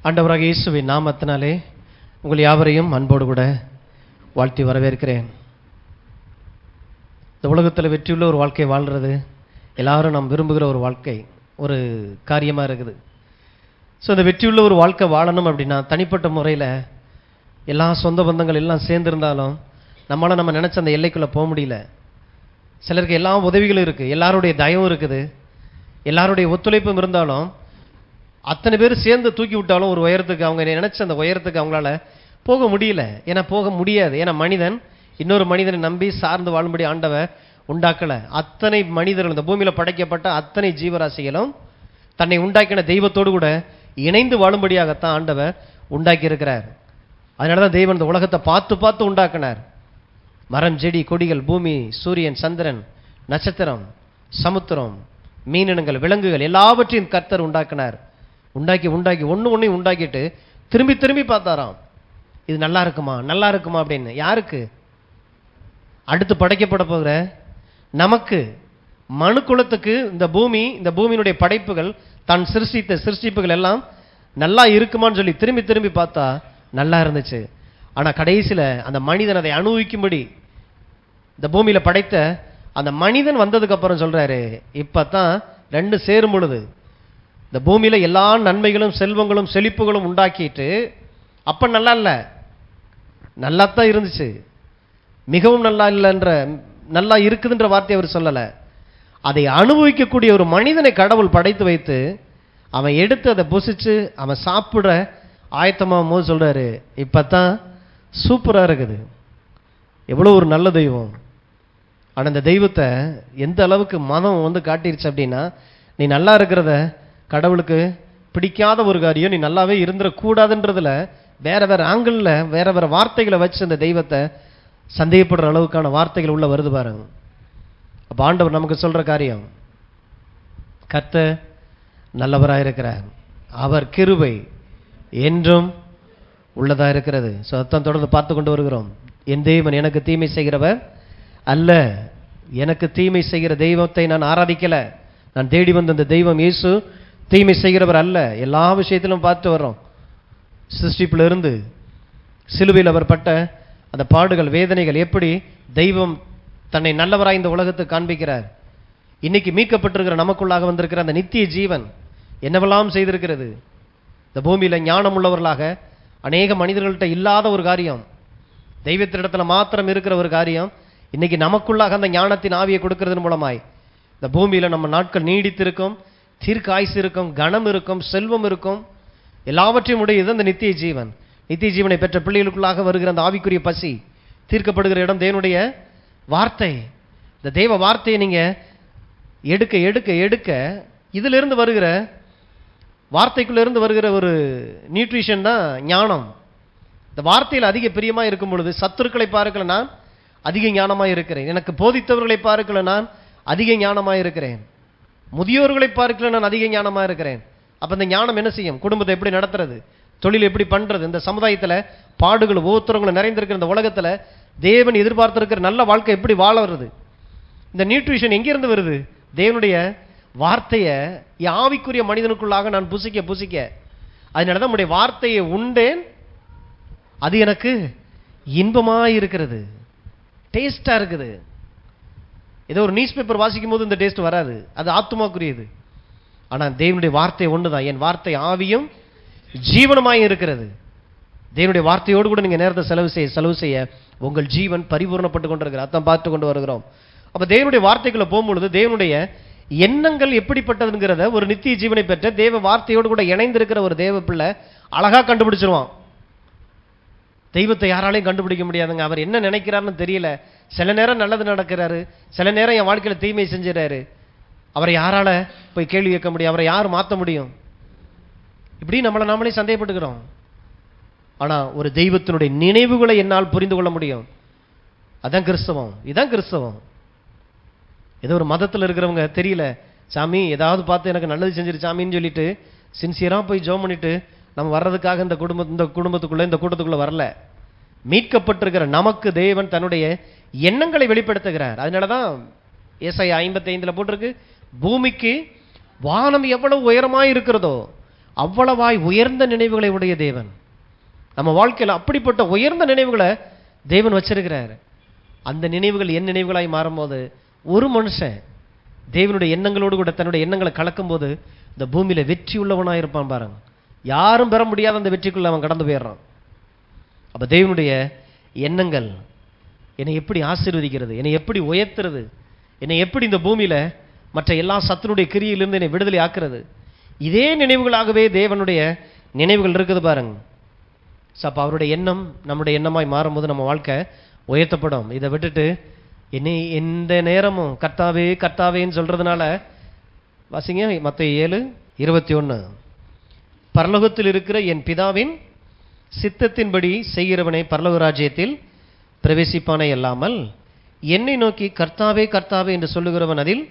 ஆண்டவராக இயேசுவின் நாமத்தினாலே உங்கள் யாவரையும் அன்போடு கூட வாழ்த்தி வரவேற்கிறேன். இந்த உலகத்தில் வெற்றியுள்ள ஒரு வாழ்க்கை வாழ்கிறது எல்லாரும் நாம் விரும்புகிற ஒரு வாழ்க்கை, ஒரு காரியமாக இருக்குது. ஸோ இந்த வெற்றியுள்ள ஒரு வாழ்க்கை வாழணும் அப்படின்னா தனிப்பட்ட முறையில் எல்லா சொந்த பந்தங்கள் எல்லாம் சேர்ந்துருந்தாலும் நம்மளால் நம்ம நினச்ச அந்த எல்லைக்குள்ளே போக முடியல. சிலருக்கு எல்லா உதவிகளும் இருக்குது, எல்லாருடைய தயவும் இருக்குது, எல்லாருடைய ஒத்துழைப்பும் இருந்தாலும் அத்தனை பேர் சேர்ந்து தூக்கி விட்டாலும் ஒரு உயரத்துக்கு அவங்க நினச்ச அந்த உயரத்துக்கு அவங்களால போக முடியல. ஏன்னா போக முடியாது. ஏன்னா மனிதன் இன்னொரு மனிதனை நம்பி சார்ந்து வாழும்படி ஆண்டவர் உண்டாக்கலை. அத்தனை மனிதர்கள், இந்த பூமியில் படைக்கப்பட்ட அத்தனை ஜீவராசிகளும் தன்னை உண்டாக்கின தெய்வத்தோடு கூட இணைந்து வாழும்படியாகத்தான் ஆண்டவர் உண்டாக்கி இருக்கிறார். அதனால தான் தெய்வன் இந்த உலகத்தை பார்த்து பார்த்து உண்டாக்கினார். மரம், செடி, கொடிகள், பூமி, சூரியன், சந்திரன், நட்சத்திரம், சமுத்திரம், மீனினங்கள், விலங்குகள் எல்லாவற்றையும் கர்த்தர் உண்டாக்கினார். உண்டாக்கி ஒன்றையும் உண்டாக்கிட்டு திரும்பி திரும்பி பார்த்தாராம், இது நல்லா இருக்குமா நல்லா இருக்குமா அப்படின்னு. யாருக்கு? அடுத்து படைக்கப்பட போகிற நமக்கு, மனு குலத்துக்கு. இந்த பூமியினுடைய படைப்புகள், தான் சிருஷ்டித்த சிருஷ்டிப்புகள் எல்லாம் நல்லா இருக்குமான்னு சொல்லி திரும்பி திரும்பி பார்த்தா நல்லா இருந்துச்சு. ஆனால் கடைசியில் அந்த மனிதன் அதை அனுபவிக்கும்படி இந்த பூமியில் படைத்த அந்த மனிதன் வந்ததுக்கு அப்புறம் சொல்றாரு, இப்பதான் ரெண்டு சேரும் பொழுது இந்த பூமியில எல்லா நன்மைகளும் செல்வங்களும் செழிப்புகளும் உண்டாக்கிட்டு, அப்ப நல்லா இல்லை, நல்லாத்தான் இருந்துச்சு, மிகவும் நல்லா இல்லைன்ற, நல்லா இருக்குதுன்ற வார்த்தை அவர் சொல்லலை. அதை அனுபவிக்கக்கூடிய ஒரு மனிதனை கடவுள் படைத்து வைத்து அவன் எடுத்து அதை புசிச்சு அவன் சாப்பிட ஆயத்தமாகும் போது சொல்றாரு, இப்பதான் சூப்பரா இருக்குது. எவ்வளோ ஒரு நல்ல தெய்வம். ஆனால் இந்த தெய்வத்தை எந்த அளவுக்கு மதம் காட்டிருச்சு அப்படின்னா, நீ நல்லா இருக்கிறத கடவுளுக்கு பிடிக்காத ஒரு காரியம், நீ நல்லாவே இருந்துடக்கூடாதுன்றதுல வேற வேற ஆங்கிளில் வேற வேற வார்த்தைகளை வச்சு அந்த தெய்வத்தை சந்தேகப்படுற அளவுக்கான வார்த்தைகள் உள்ள வருது பாருங்க. அப்போ ஆண்டவர் நமக்கு சொல்ற காரியம், கர்த்தர் நல்லவராக இருக்கிறார், அவர் கிருபை என்றும் உள்ளதா இருக்கிறது. ஸோ அதான் தொடர்ந்து பார்த்து கொண்டு வருகிறோம். என் தேவன் எனக்கு தீமை செய்கிறவர் அல்ல, எனக்கு தீமை செய்கிற தெய்வத்தை நான் ஆராதிக்கல. நான் தேடி வந்த அந்த தெய்வம் இயேசு தீமை செய்கிறவர் அல்ல. எல்லா விஷயத்திலும் பார்த்து வர்றோம். சிருஷ்டிப்பில் இருந்து சிலுவையில் அவர் பட்ட அந்த பாடுகள், வேதனைகள், எப்படி தெய்வம் தன்னை நல்லவராய் இந்த உலகத்துக்கு காண்பிக்கிறார். இன்னைக்கு மீட்கப்பட்டிருக்கிற நமக்குள்ளாக வந்திருக்கிற அந்த நித்திய ஜீவன் என்னவெல்லாம் செய்திருக்கிறது. இந்த பூமியில் ஞானம் உள்ளவர்களாக அநேக மனிதர்கள்ட்ட இல்லாத ஒரு காரியம், தெய்வத்திடத்துல மாத்திரம் இருக்கிற ஒரு காரியம், இன்னைக்கு நமக்குள்ளாக அந்த ஞானத்தின் ஆவியை கொடுக்கறதன் மூலமாய் இந்த பூமியில் நம்ம நாட்கள் நீடித்திருக்கும், தீர்க்க ஆயுசு இருக்கும், கனம் இருக்கும், செல்வம் இருக்கும், எல்லாவற்றையும் உடையது அந்த நித்திய ஜீவன். நித்திய ஜீவனை பெற்ற பிள்ளைகளுக்குள்ளாக வருகிற அந்த ஆவிக்குரிய பசி தீர்க்கப்படுகிற இடம் தேவனுடைய வார்த்தை. இந்த தெய்வ வார்த்தையை நீங்க எடுக்க எடுக்க எடுக்க இதிலிருந்து வருகிற வார்த்தைக்குள்ளிருந்து வருகிற ஒரு நியூட்ரிஷன் தான் ஞானம். இந்த வார்த்தையில் அதிக பிரியமாக இருக்கும் பொழுது, சத்துருக்களை பார்க்கல நான் அதிக ஞானமாக இருக்கிறேன், எனக்கு போதித்தவர்களை பார்க்கல நான் அதிக ஞானமாக இருக்கிறேன், முதியோர்களை பார்க்கல நான் அதிக ஞானமாக இருக்கிறேன். அப்போ இந்த ஞானம் என்ன செய்யும்? குடும்பத்தை எப்படி நடத்துறது, தொழில் எப்படி பண்ணுறது, இந்த சமுதாயத்தில் பாடுகள் ஒவ்வொருத்தவங்களும் நிறைந்திருக்கிற இந்த உலகத்தில் தேவன் எதிர்பார்த்திருக்கிற நல்ல வாழ்க்கை எப்படி வாழ வருது? இந்த நியூட்ரிஷன் எங்கிருந்து வருது? தேவனுடைய வார்த்தையை ஆவிக்குரிய மனிதனுக்குள்ளாக நான் புசிக்க புசிக்க, அதனால தான் நம்முடைய வார்த்தையை உண்டேன், அது எனக்கு இன்பமாக இருக்கிறது, டேஸ்டாக இருக்குது. ஏதோ ஒரு நியூஸ் பேப்பர் வாசிக்கும் போது இந்த டேஸ்ட் வராது, அது ஆத்துமாக்குரியது. ஆனால் தேவனுடைய வார்த்தை ஒன்று தான், என் வார்த்தை ஆவியும் ஜீவனமாய் இருக்கிறது. தேவனுடைய வார்த்தையோடு கூட நீங்கள் நேரத்தை செலவு செய்ய உங்கள் ஜீவன் பரிபூர்ணப்பட்டு கொண்டிருக்கிற அர்த்தம் பார்த்து கொண்டு வருகிறோம். அப்போ தேவனுடைய வார்த்தைக்குள்ள போகும்பொழுது தேவனுடைய எண்ணங்கள் எப்படிப்பட்டதுங்கிறத ஒரு நித்திய ஜீவனை பெற்ற தேவ வார்த்தையோடு கூட இணைந்திருக்கிற ஒரு தேவ பிள்ளை அழகாக கண்டுபிடிச்சிருவான். தெய்வத்தை யாராலையும் கண்டுபிடிக்க முடியாதுங்க. அவர் என்ன நினைக்கிறாருன்னு தெரியல. சில நேரம் நல்லது நடக்கிறாரு, சில நேரம் என் வாழ்க்கையில் தீமை செஞ்சிடறாரு. அவரை யாரால போய் கேள்வி கேட்க முடியும்? அவரை யார் மாற்ற முடியும்? இப்படி நம்மளை நாமளே சந்தேகப்பட்டுக்கிறோம். ஆனால் ஒரு தெய்வத்தினுடைய நினைவுகளை என்னால் புரிந்து கொள்ள முடியும். அதான் கிறிஸ்தவம். இதுதான் கிறிஸ்தவம். ஏதோ ஒரு மதத்தில் இருக்கிறவங்க தெரியல, சாமி ஏதாவது பார்த்து எனக்கு நல்லது செஞ்சிரு சாமின்னு சொல்லிட்டு சின்சியராக போய் ஜெபம் பண்ணிட்டு நம்ம வர்றதுக்காக இந்த குடும்பத்துக்குள்ள இந்த கூட்டத்துக்குள்ள வரல. மீட்கப்பட்டிருக்கிற நமக்கு தேவன் தன்னுடைய எண்ணங்களை வெளிப்படுத்துகிறார். அதனாலதான் ஏசாயா 55 போட்டிருக்கு, பூமிக்கு வானம் எவ்வளவு உயரமாய் இருக்கிறதோ அவ்வளவாய் உயர்ந்த நினைவுகளை உடைய தேவன். நம்ம வாழ்க்கையில் அப்படிப்பட்ட உயர்ந்த நினைவுகளை தேவன் வச்சிருக்கிறார். அந்த நினைவுகள் என் நினைவுகளாய் மாறும்போது ஒரு மனுஷன் தேவனுடைய எண்ணங்களோடு கூட தன்னுடைய எண்ணங்களை கலக்கும் போது இந்த பூமியில வெற்றி உள்ளவனாக இருப்பான் பாருங்க. யாரும் பெற முடியாத அந்த வெற்றிக்குள்ள அவன் கடந்து போயிடுறான். அப்ப தேவனுடைய எண்ணங்கள் என்னை எப்படி ஆசீர்வதிக்கிறது, என்னை எப்படி உயர்த்துறது, என்னை எப்படி இந்த பூமியில மற்ற எல்லா சத்துருடைய கிரியிலிருந்து என்னை விடுதலை ஆக்குறது, இதே நினைவுகளாகவே தேவனுடைய நினைவுகள் இருக்குது பாருங்க. அப்ப அவருடைய எண்ணம் நம்முடைய எண்ணமாய் மாறும்போது நம்ம வாழ்க்கை உயர்த்தப்படும். இதை விட்டுட்டு என்னை எந்த நேரமும் கர்த்தாவே கர்த்தாவேன்னு சொல்றதுனால, வாசிங்க மத்தேயு 7:21, பரலோகத்தில் இருக்கிற என் பிதாவின் சித்தத்தின்படி செய்கிறவனை பரலோக ராஜ்யத்தில் பிரவேசிப்பானே அல்லாமல் என்னை நோக்கி கர்த்தாவே கர்த்தாவே என்று சொல்லுகிறவன் அதில்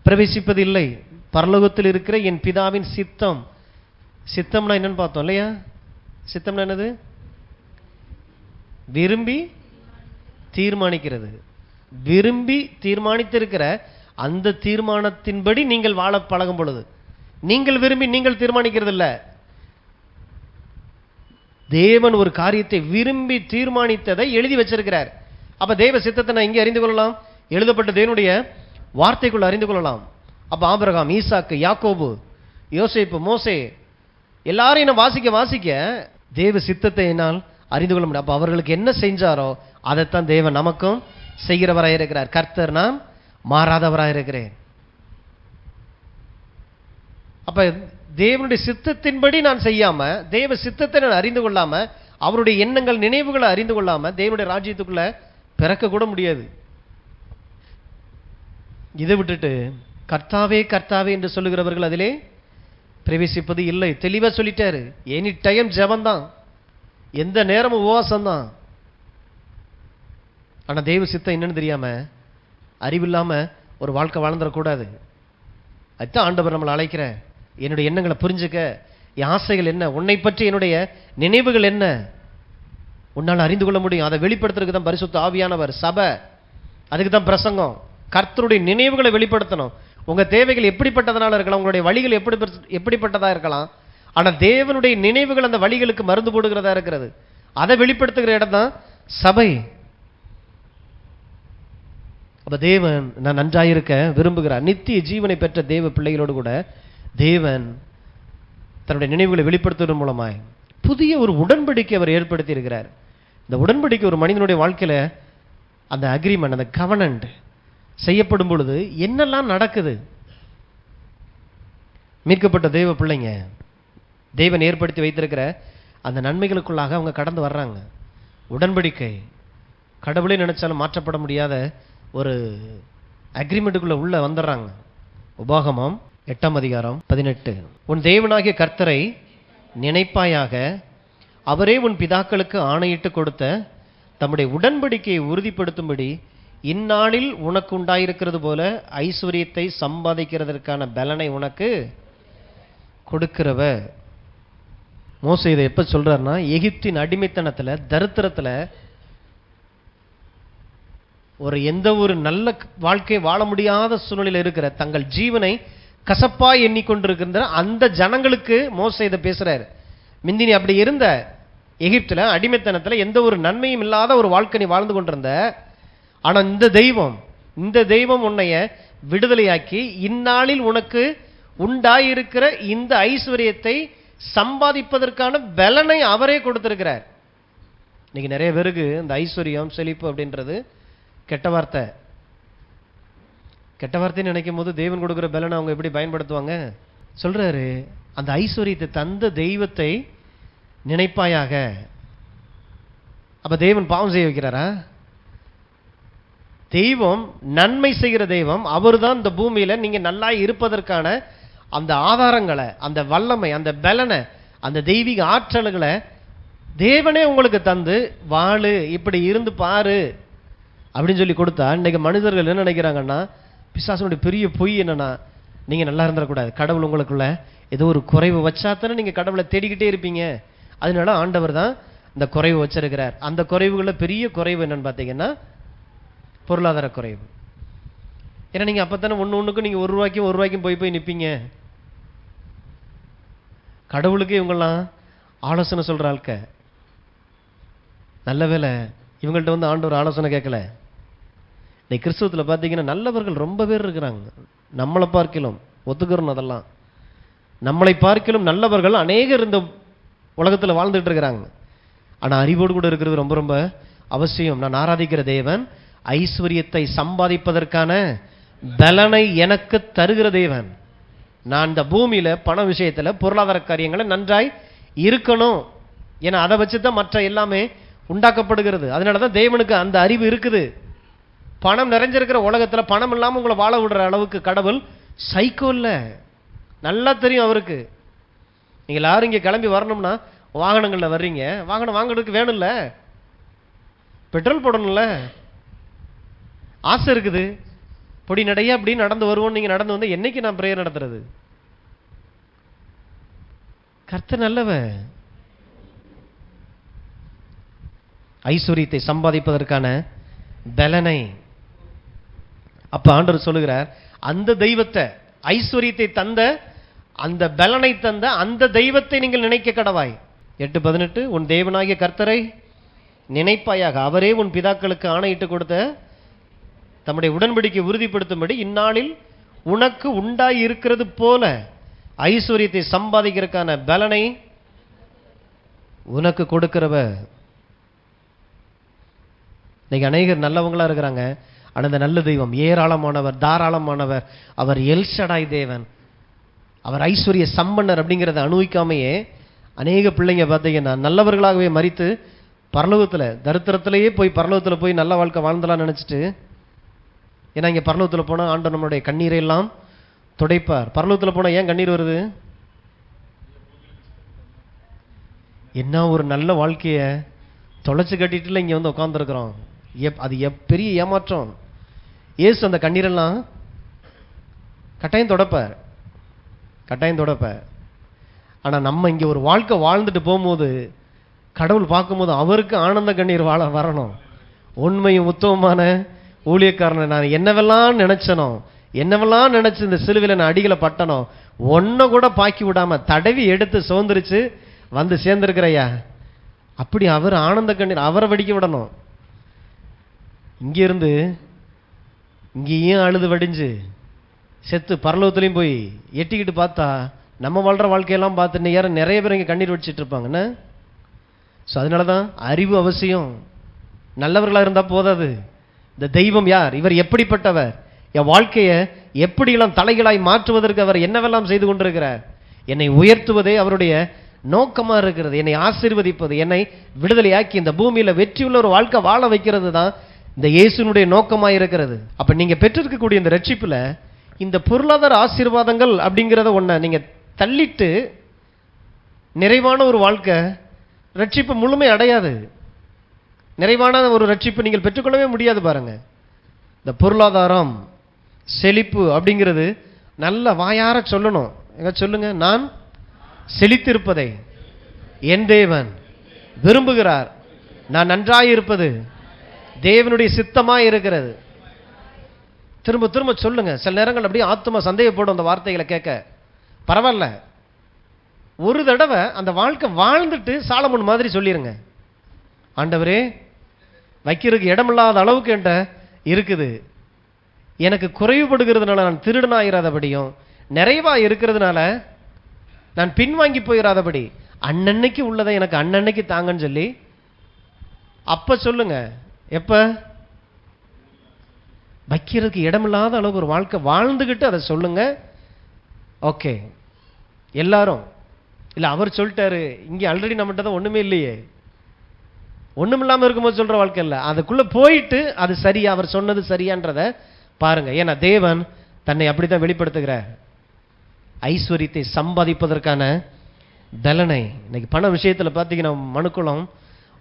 பிரவேசிப்பதில்லை. பரலோகத்தில் இருக்கிற என் பிதாவின் சித்தம், சித்தம்னா என்னன்னு பார்த்தோம் இல்லையா? சித்தம்னா என்னது? விரும்பி தீர்மானிக்கிறது. விரும்பி தீர்மானித்திருக்கிற அந்த தீர்மானத்தின்படி நீங்கள் வாழ பழகும் பொழுது, நீங்கள் விரும்பி நீங்கள் தீர்மானிக்கிறது இல்லை, தேவன் ஒரு காரியத்தை விரும்பி தீர்மானித்ததை எழுதி வச்சிருக்கிறார். அப்ப தேவ சித்தத்தை நான் இங்கே அறிந்து கொள்ளலாம், எழுதப்பட்ட தேவனுடைய வார்த்தைக்குள்ள அறிந்து கொள்ளலாம். அப்ப ஆபிரகாம், ஈசாக்கு, யாக்கோபு, யோசேப்பு, மோசே எல்லாரையும் நான் வாசிக்க வாசிக்க தேவ சித்தத்தை என்னால் அறிந்து கொள்ள முடியும். அப்ப அவர்களுக்கு என்ன செஞ்சாரோ அதைத்தான் தேவன் நமக்கும் செய்கிறவராக இருக்கிறார். கர்த்தர் நாம் மாறாதவராக இருக்கிறேன். அப்ப தேவனுடைய சித்தத்தின்படி நான் செய்யாம, தேவ சித்தத்தை நான் அறிந்து கொள்ளாம, அவருடைய எண்ணங்கள் நினைவுகளை அறிந்து கொள்ளாம தேவனுடைய ராஜ்யத்துக்குள்ள பிறக்க கூட முடியாது. இதை விட்டுட்டு கர்த்தாவே கர்த்தாவே என்று சொல்லுகிறவர்கள் அதிலே பிரவேசிப்பது இல்லை. தெளிவா சொல்லிட்டாரு. எனி டைம் ஜெபம்தான், எந்த நேரமும் உபவாசம் தான். ஆனா தேவ சித்தம் என்னன்னு தெரியாம, அறிவில்லாம ஒரு வாழ்க்கை வாழ்ந்துடக்கூடாது. அதுதான் ஆண்டவர் நம்மளை அழைக்கிற. என்னுடைய எண்ணங்களை புரிஞ்சுக்க, என் ஆசைகள் என்ன, உன்னை பற்றி என்னுடைய நினைவுகள் என்ன, உன்னால் அறிந்து கொள்ள முடியும். அதை வெளிப்படுத்துறதுக்கு தான் பரிசுத்த ஆவியானவர், சபை, அதுக்கு தான் பிரசங்கம். கர்த்தருடைய நினைவுகளை வெளிப்படுத்தணும். உங்க தேவைகள் எப்படிப்பட்டதனால இருக்கலாம், உங்களுடைய வழிகள் எப்படிப்பட்டதா இருக்கலாம், ஆனா தேவனுடைய நினைவுகள் அந்த வழிகளுக்கு மருந்து போடுகிறதா இருக்கிறது. அதை வெளிப்படுத்துகிற இடம் தான் சபை. அப்ப தேவன் நான் நன்றாயிருக்க விரும்புகிறார். நித்திய ஜீவனை பெற்ற தேவ பிள்ளைகளோடு கூட தேவன் தன்னுடைய நினைவுகளை வெளிப்படுத்துவதன் மூலமாய் புதிய ஒரு உடன்படிக்கை அவர் ஏற்படுத்தி இருக்கிறார். இந்த உடன்படிக்கை ஒரு மனிதனுடைய வாழ்க்கையில அந்த அக்ரிமெண்ட், அந்த கவனன்ட் செய்யப்படும் பொழுது என்னெல்லாம் நடக்குது? மீட்கப்பட்ட தேவ பிள்ளைங்க தேவன் ஏற்படுத்தி வைத்திருக்கிற அந்த நன்மைகளுக்குள்ளாக அவங்க கடந்து வர்றாங்க. உடன்படிக்கை கடவுளே நினைச்சாலும் மாற்றப்பட முடியாத ஒரு அக்ரிமெண்ட்டுக்குள்ள உள்ள வந்துடுறாங்க. உபாகமம் 8:18, உன் தேவனாகிய கர்த்தரை நினைப்பாயாக, அவரே உன் பிதாக்களுக்கு ஆணையிட்டு கொடுத்த தம்முடைய உடன்படிக்கையை உறுதிப்படுத்தும்படி இந்நாளில் உனக்கு உண்டாயிருக்கிறது போல ஐஸ்வர்யத்தை சம்பாதிக்கிறதற்கான பலனை உனக்கு கொடுக்கிறவர். மோசே இதை எப்ப சொல்றாருன்னா, எகிப்தின் அடிமைத்தனத்துல, தரித்திரத்துல, ஒரு எந்த ஒரு நல்ல வாழ்க்கை வாழ முடியாத சூழ்நிலையில் இருக்கிற தங்கள் ஜீவனை கசப்பாய் எண்ணிக்கொண்டிருக்கின்ற அந்த ஜனங்களுக்கு மோசே இதை பேசுறாரு. மிந்தினி அப்படி இருந்த எகிப்துல அடிமைத்தனத்துல எந்த ஒரு நன்மையும் இல்லாத ஒரு வாழ்க்கை நீ வாழ்ந்து கொண்டிருந்த, ஆனா இந்த தெய்வம் உன்னைய விடுதலையாக்கி இந்நாளில் உனக்கு உண்டாயிருக்கிற இந்த ஐஸ்வர்யத்தை சம்பாதிப்பதற்கான பலனை அவரே கொடுத்திருக்கிறார். இன்னைக்கு நிறைய பேருக்கு இந்த ஐஸ்வர்யம், செழிப்பு அப்படின்றது கெட்ட வார்த்தை. கெட்ட வார்த்தைன்னு நினைக்கும் போது தேவன் கொடுக்கிற பலனை அவங்க எப்படி பயன்படுத்துவாங்க? சொல்றாரு, அந்த ஐஸ்வர்யத்தை தந்த தெய்வத்தை நினைப்பாயாக. அப்ப தேவன் பாவம் செய்ய வைக்கிறாரா? தெய்வம் நன்மை செய்கிற தெய்வம். அவர் தான் இந்த பூமியில நீங்க நல்லா இருப்பதற்கான அந்த ஆதாரங்களை, அந்த வல்லமை, அந்த பலனை, அந்த தெய்வீக ஆற்றல்களை தேவனே உங்களுக்கு தந்து வாழு, இப்படி இருந்து பாரு அப்படின்னு சொல்லி கொடுத்தா, இன்னைக்கு மனிதர்கள் என்ன நினைக்கிறாங்கன்னா, பிசாசனுடைய பெரிய பொய் என்னன்னா, நீங்க நல்லா இருந்துடக்கூடாது, கடவுள் உங்களுக்குள்ள ஏதோ ஒரு குறைவு வச்சாத்தானே நீங்க கடவுளை தேடிக்கிட்டே இருப்பீங்க, அதனால ஆண்டவர் தான் இந்த குறைவு வச்சிருக்கிறார். அந்த குறைவுகளில் பெரிய குறைவு என்னன்னு பார்த்தீங்கன்னா பொருளாதார குறைவு. ஏன்னா நீங்க அப்பத்தானே ஒண்ணுக்கும் நீங்க ஒரு ரூபாய்க்கும் போய் நிற்பீங்க. கடவுளுக்கே இவங்கெல்லாம் ஆலோசனை சொல்ற ஆட்க. நல்ல வேளை இவங்கள்ட்ட வந்து ஆண்டவர் ஆலோசனை கேட்கல. இன்னைக்கு கிறிஸ்துவத்தில் பார்த்தீங்கன்னா நல்லவர்கள் ரொம்ப பேர் இருக்கிறாங்க. நம்மளை பார்க்கிலும் ஒத்துக்கிறோம், அதெல்லாம் நம்மளை பார்க்கிலும் நல்லவர்கள் அநேகர் இந்த உலகத்தில் வாழ்ந்துட்டு இருக்கிறாங்க. ஆனால் அறிவோடு கூட இருக்கிறது ரொம்ப ரொம்ப அவசியம். நான் ஆராதிக்கிற தேவன் ஐஸ்வர்யத்தை சம்பாதிப்பதற்கான பலனை எனக்கு தருகிற தேவன். நான் இந்த பூமியில பண விஷயத்துல பொருளாதார காரியங்களை நன்றாய் இருக்கணும். ஏன்னா அதை வச்சு தான் மற்ற எல்லாமே உண்டாக்கப்படுகிறது. அதனாலதான் தேவனுக்கு அந்த அறிவு இருக்குது. பணம் நிறைஞ்சிருக்கிற உலகத்துல பணம் இல்லாம உங்களை வாழ விடுற அளவுக்கு கடவுள் சைக்கோ இல்ல. நல்லா தெரியும் அவருக்கு. நீங்க எல்லாரும் இங்க கிளம்பி வரணும்னா வாகனங்கள்ல வர்றீங்க. வாகனம் வாங்குறதுக்கு வேணும்ல, பெட்ரோல் போடணும்ல, ஆசை இருக்குது. பொடி நடைய அப்படி நடந்து வருவோம். நீங்க நடந்து வந்து என்னைக்கு நான் பிரேயர் நடத்துறது? கர்த்தர் நல்லவன். ஐஸ்வர்யத்தை சம்பாதிப்பதற்கான பலனை அப்ப ஆண்டவர் சொல்லுகிறார், அந்த தெய்வத்தை, ஐஸ்வர்யத்தை தந்த அந்த பலனை தந்த அந்த தெய்வத்தை நீங்கள் நினைக்க கடவாய். 8:18 உன் தேவனாகிய கர்த்தரை நினைப்பாயாக, அவரே உன் பிதாக்களுக்கு ஆணையிட்டு கொடுத்த தம்முடைய உடன்படிக்கை உறுதிப்படுத்தும்படி இந்நாளில் உனக்கு உண்டாய் இருக்கிறது போல ஐஸ்வர்யத்தை சம்பாதிக்கிறதுக்கான பலனை உனக்கு கொடுக்கிறவர். இன்னைக்கு அநேகர் நல்லவங்களா இருக்கிறாங்க. ஆனால் அந்த நல்ல தெய்வம் ஏராளமானவர், தாராளமானவர், அவர் எல்ஷடாய் தேவன், அவர் ஐஸ்வர்ய சம்பன்னர் அப்படிங்கிறத அனுபவிக்காமையே அநேக பிள்ளைங்க பார்த்தீங்கன்னா நல்லவர்களாகவே மரித்து பரலோகத்தில் தரித்திரத்திலேயே போய் பரலோகத்தில் போய் நல்ல வாழ்க்கை வாழ்ந்தலாம் நினச்சிட்டு. ஏன்னா இங்கே பரலோகத்தில் போனால் ஆண்டவர் நம்மளுடைய கண்ணீரை எல்லாம் துடைப்பார். பரலோகத்தில் போனால் ஏன் கண்ணீர் வருது? என்ன ஒரு நல்ல வாழ்க்கையை தொலைச்சு கட்டிட்டுல இங்கே வந்து உட்காந்துருக்குறோம். அது பெரிய ஏமாற்றம். ஏசு அந்த கண்ணீரெல்லாம் கட்டாயம் தொடப்பார், கட்டாயம் தொடப்பார். ஆனால் நம்ம இங்கே ஒரு வாழ்க்கை வாழ்ந்துட்டு போகும்போது கடவுள் பார்க்கும்போது அவருக்கு ஆனந்த கண்ணீர் வரணும். உண்மையும் உத்தமமான ஊழியக்காரனை நான் என்னவெல்லாம் நினைச்சனோ, என்னவெல்லாம் நினைச்சு இந்த சிலுவையில் நான் அடிகளை பட்டனோ ஒன்றை கூட பாக்கி விடாம தடவி எடுத்து சுதந்திரிச்சு வந்து சேர்ந்திருக்கிறையா, அப்படி அவர் ஆனந்த கண்ணீர் அவரை வடிக்க விடணும். இங்கிருந்து இங்கேயும் அழுது வடிஞ்சு செத்து பரலோகத்துலையும் போய் எட்டிக்கிட்டு பார்த்தா நம்ம வாழ்ற வாழ்க்கையெல்லாம் பார்த்து யாரும் நிறைய பேர் இங்கே கண்ணீர் வடிச்சிட்டு இருப்பாங்கன்னு. ஸோ அதனால தான் அறிவு அவசியம். நல்லவர்களாக இருந்தால் போதாது. இந்த தெய்வம் யார், இவர் எப்படிப்பட்டவர், என் வாழ்க்கையை எப்படியெல்லாம் தலைகளாய் மாற்றுவதற்கு அவர் என்னவெல்லாம் செய்து கொண்டிருக்கிறார். என்னை உயர்த்துவதே அவருடைய நோக்கமா இருக்கிறது. என்னை ஆசீர்வதிப்பது, என்னை விடுதலையாக்கி இந்த பூமியில வெற்றியுள்ள ஒரு வாழ்க்கை வாழ வைக்கிறது தான் இந்த இயேசுனுடைய நோக்கமாக இருக்கிறது. அப்ப நீங்க பெற்றிருக்கக்கூடிய இந்த ரட்சிப்புல இந்த பொருளாதார ஆசீர்வாதங்கள் அப்படிங்கிறத ஒன்றை நீங்க தள்ளிட்டு நிறைவான ஒரு வாழ்க்கை ரட்சிப்பு முழுமை அடையாது. நிறைவான ஒரு ரட்சிப்பு நீங்கள் பெற்றுக்கொள்ளவே முடியாது. பாருங்க, இந்த பொருளாதாரம் செழிப்பு அப்படிங்கிறது நல்ல வாயார சொல்லணும். எங்க சொல்லுங்க, நான் செழித்திருப்பதை என் தேவன் விரும்புகிறார், நான் நன்றாயிருப்பது தேவனுடைய சித்தமாய் இருக்கிறது. திரும்ப திரும்ப சொல்லுங்க. சில நேரங்கள் அப்படியே ஆத்மா சந்தேகப்படும் அந்த வார்த்தைகளை கேட்க. பரவாயில்ல, ஒரு தடவை அந்த வாழ்க்கை வாழ்ந்துட்டு சாலமோன் மாதிரி சொல்லிருங்க, ஆண்டவரே வைக்கிறதுக்கு இடமில்லாத அளவுக்கு என்கிட்ட இருக்குது, எனக்கு குறைவுபடுகிறதுனால நான் திருடனாயிராதபடியும் நிறைவா இருக்கிறதுனால நான் பின்வாங்கி போயிடாதபடி அன்னன்னைக்கு உள்ளதை எனக்கு அன்னன்னைக்கு தாங்கன்னு சொல்லி அப்ப சொல்லுங்க. எப்ப வைக்கிறதுக்கு இடமில்லாத அளவுக்கு ஒரு வாழ்க்கை வாழ்ந்துகிட்டு அதை சொல்லுங்க. ஓகே, எல்லாரும் இல்லை அவர் சொல்லிட்டாரு, இங்கே ஆல்ரெடி நம்மகிட்ட தான் ஒண்ணுமே இல்லையே, ஒண்ணும் இல்லாம இருக்கும்போது சொல்ற வாழ்க்கை இல்லை. அதுக்குள்ள போயிட்டு அது சரியா, அவர் சொன்னது சரியான்றத பாருங்க. ஏன்னா தேவன் தன்னை அப்படித்தான் வெளிப்படுத்துகிறார். ஐஸ்வர்யத்தை சம்பாதிப்பதற்கான பலனை. இன்னைக்கு பண விஷயத்துல பார்த்தீங்கன்னா மனுக்குளம்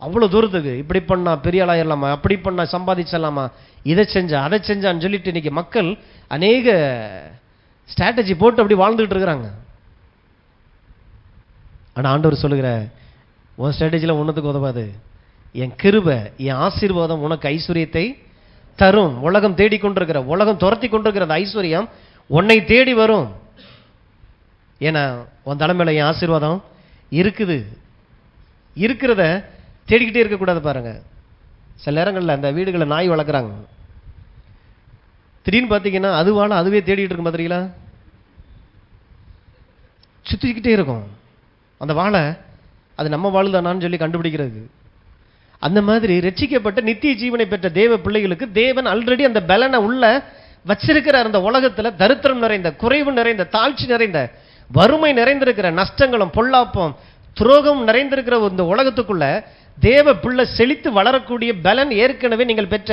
அவ்வளோ தூரத்துக்கு இப்படி பண்ணா பெரிய ஆளாயிரலாமா, அப்படி பண்ணா சம்பாதிச்சிடலாமா, இதை செஞ்சா அதை செஞ்சான்னு சொல்லிட்டு இன்னைக்கு மக்கள் அநேக ஸ்ட்ராட்டஜி போட்டு அப்படி வாழ்ந்துகிட்டு இருக்கிறாங்க. ஆனால் ஆண்டவர் சொல்லுகிற உன் ஸ்ட்ராட்டஜியில் ஒன்றுத்துக்கு உதவாது. என் கிருபை, என் ஆசீர்வாதம் உனக்கு ஐஸ்வர்யத்தை தரும். உலகம் தேடிக்கொண்டிருக்கிற, உலகம் துரத்தி கொண்டிருக்கிற ஐஸ்வர்யம் உன்னை தேடி வரும். ஏன்னா உன் தலைமையில என் ஆசீர்வாதம் இருக்குது. இருக்கிறத தேடிக்கிட்டே இருக்கக்கூடாது. பாருங்க, சில நேரங்களில் அந்த வீடுகளை நாய் வளர்க்குறாங்க. திடீர்னு பார்த்தீங்கன்னா அதுவே தேடிட்டு இருக்கும். பார்த்துறீங்களா? சுற்றிக்கிட்டே இருக்கும் அந்த வாழை. அது நம்ம வாழுதானான்னு சொல்லி கண்டுபிடிக்கிறது. அந்த மாதிரி ரட்சிக்கப்பட்ட நித்திய ஜீவனை பெற்ற தேவ பிள்ளைகளுக்கு தேவன் ஆல்ரெடி அந்த பலனை உள்ள வச்சிருக்கிறார். அந்த உலகத்துல தரித்திரம் நிறைந்த, குறைவு நிறைந்த, தாழ்ச்சி நிறைந்த, வறுமை நிறைந்திருக்கிற, நஷ்டங்களும் பொல்லாப்பும் துரோகம் நிறைந்திருக்கிற இந்த உலகத்துக்குள்ள தேவ பிள்ளை செழித்து வளரக்கூடிய பலன் ஏற்கனவே நீங்கள் பெற்ற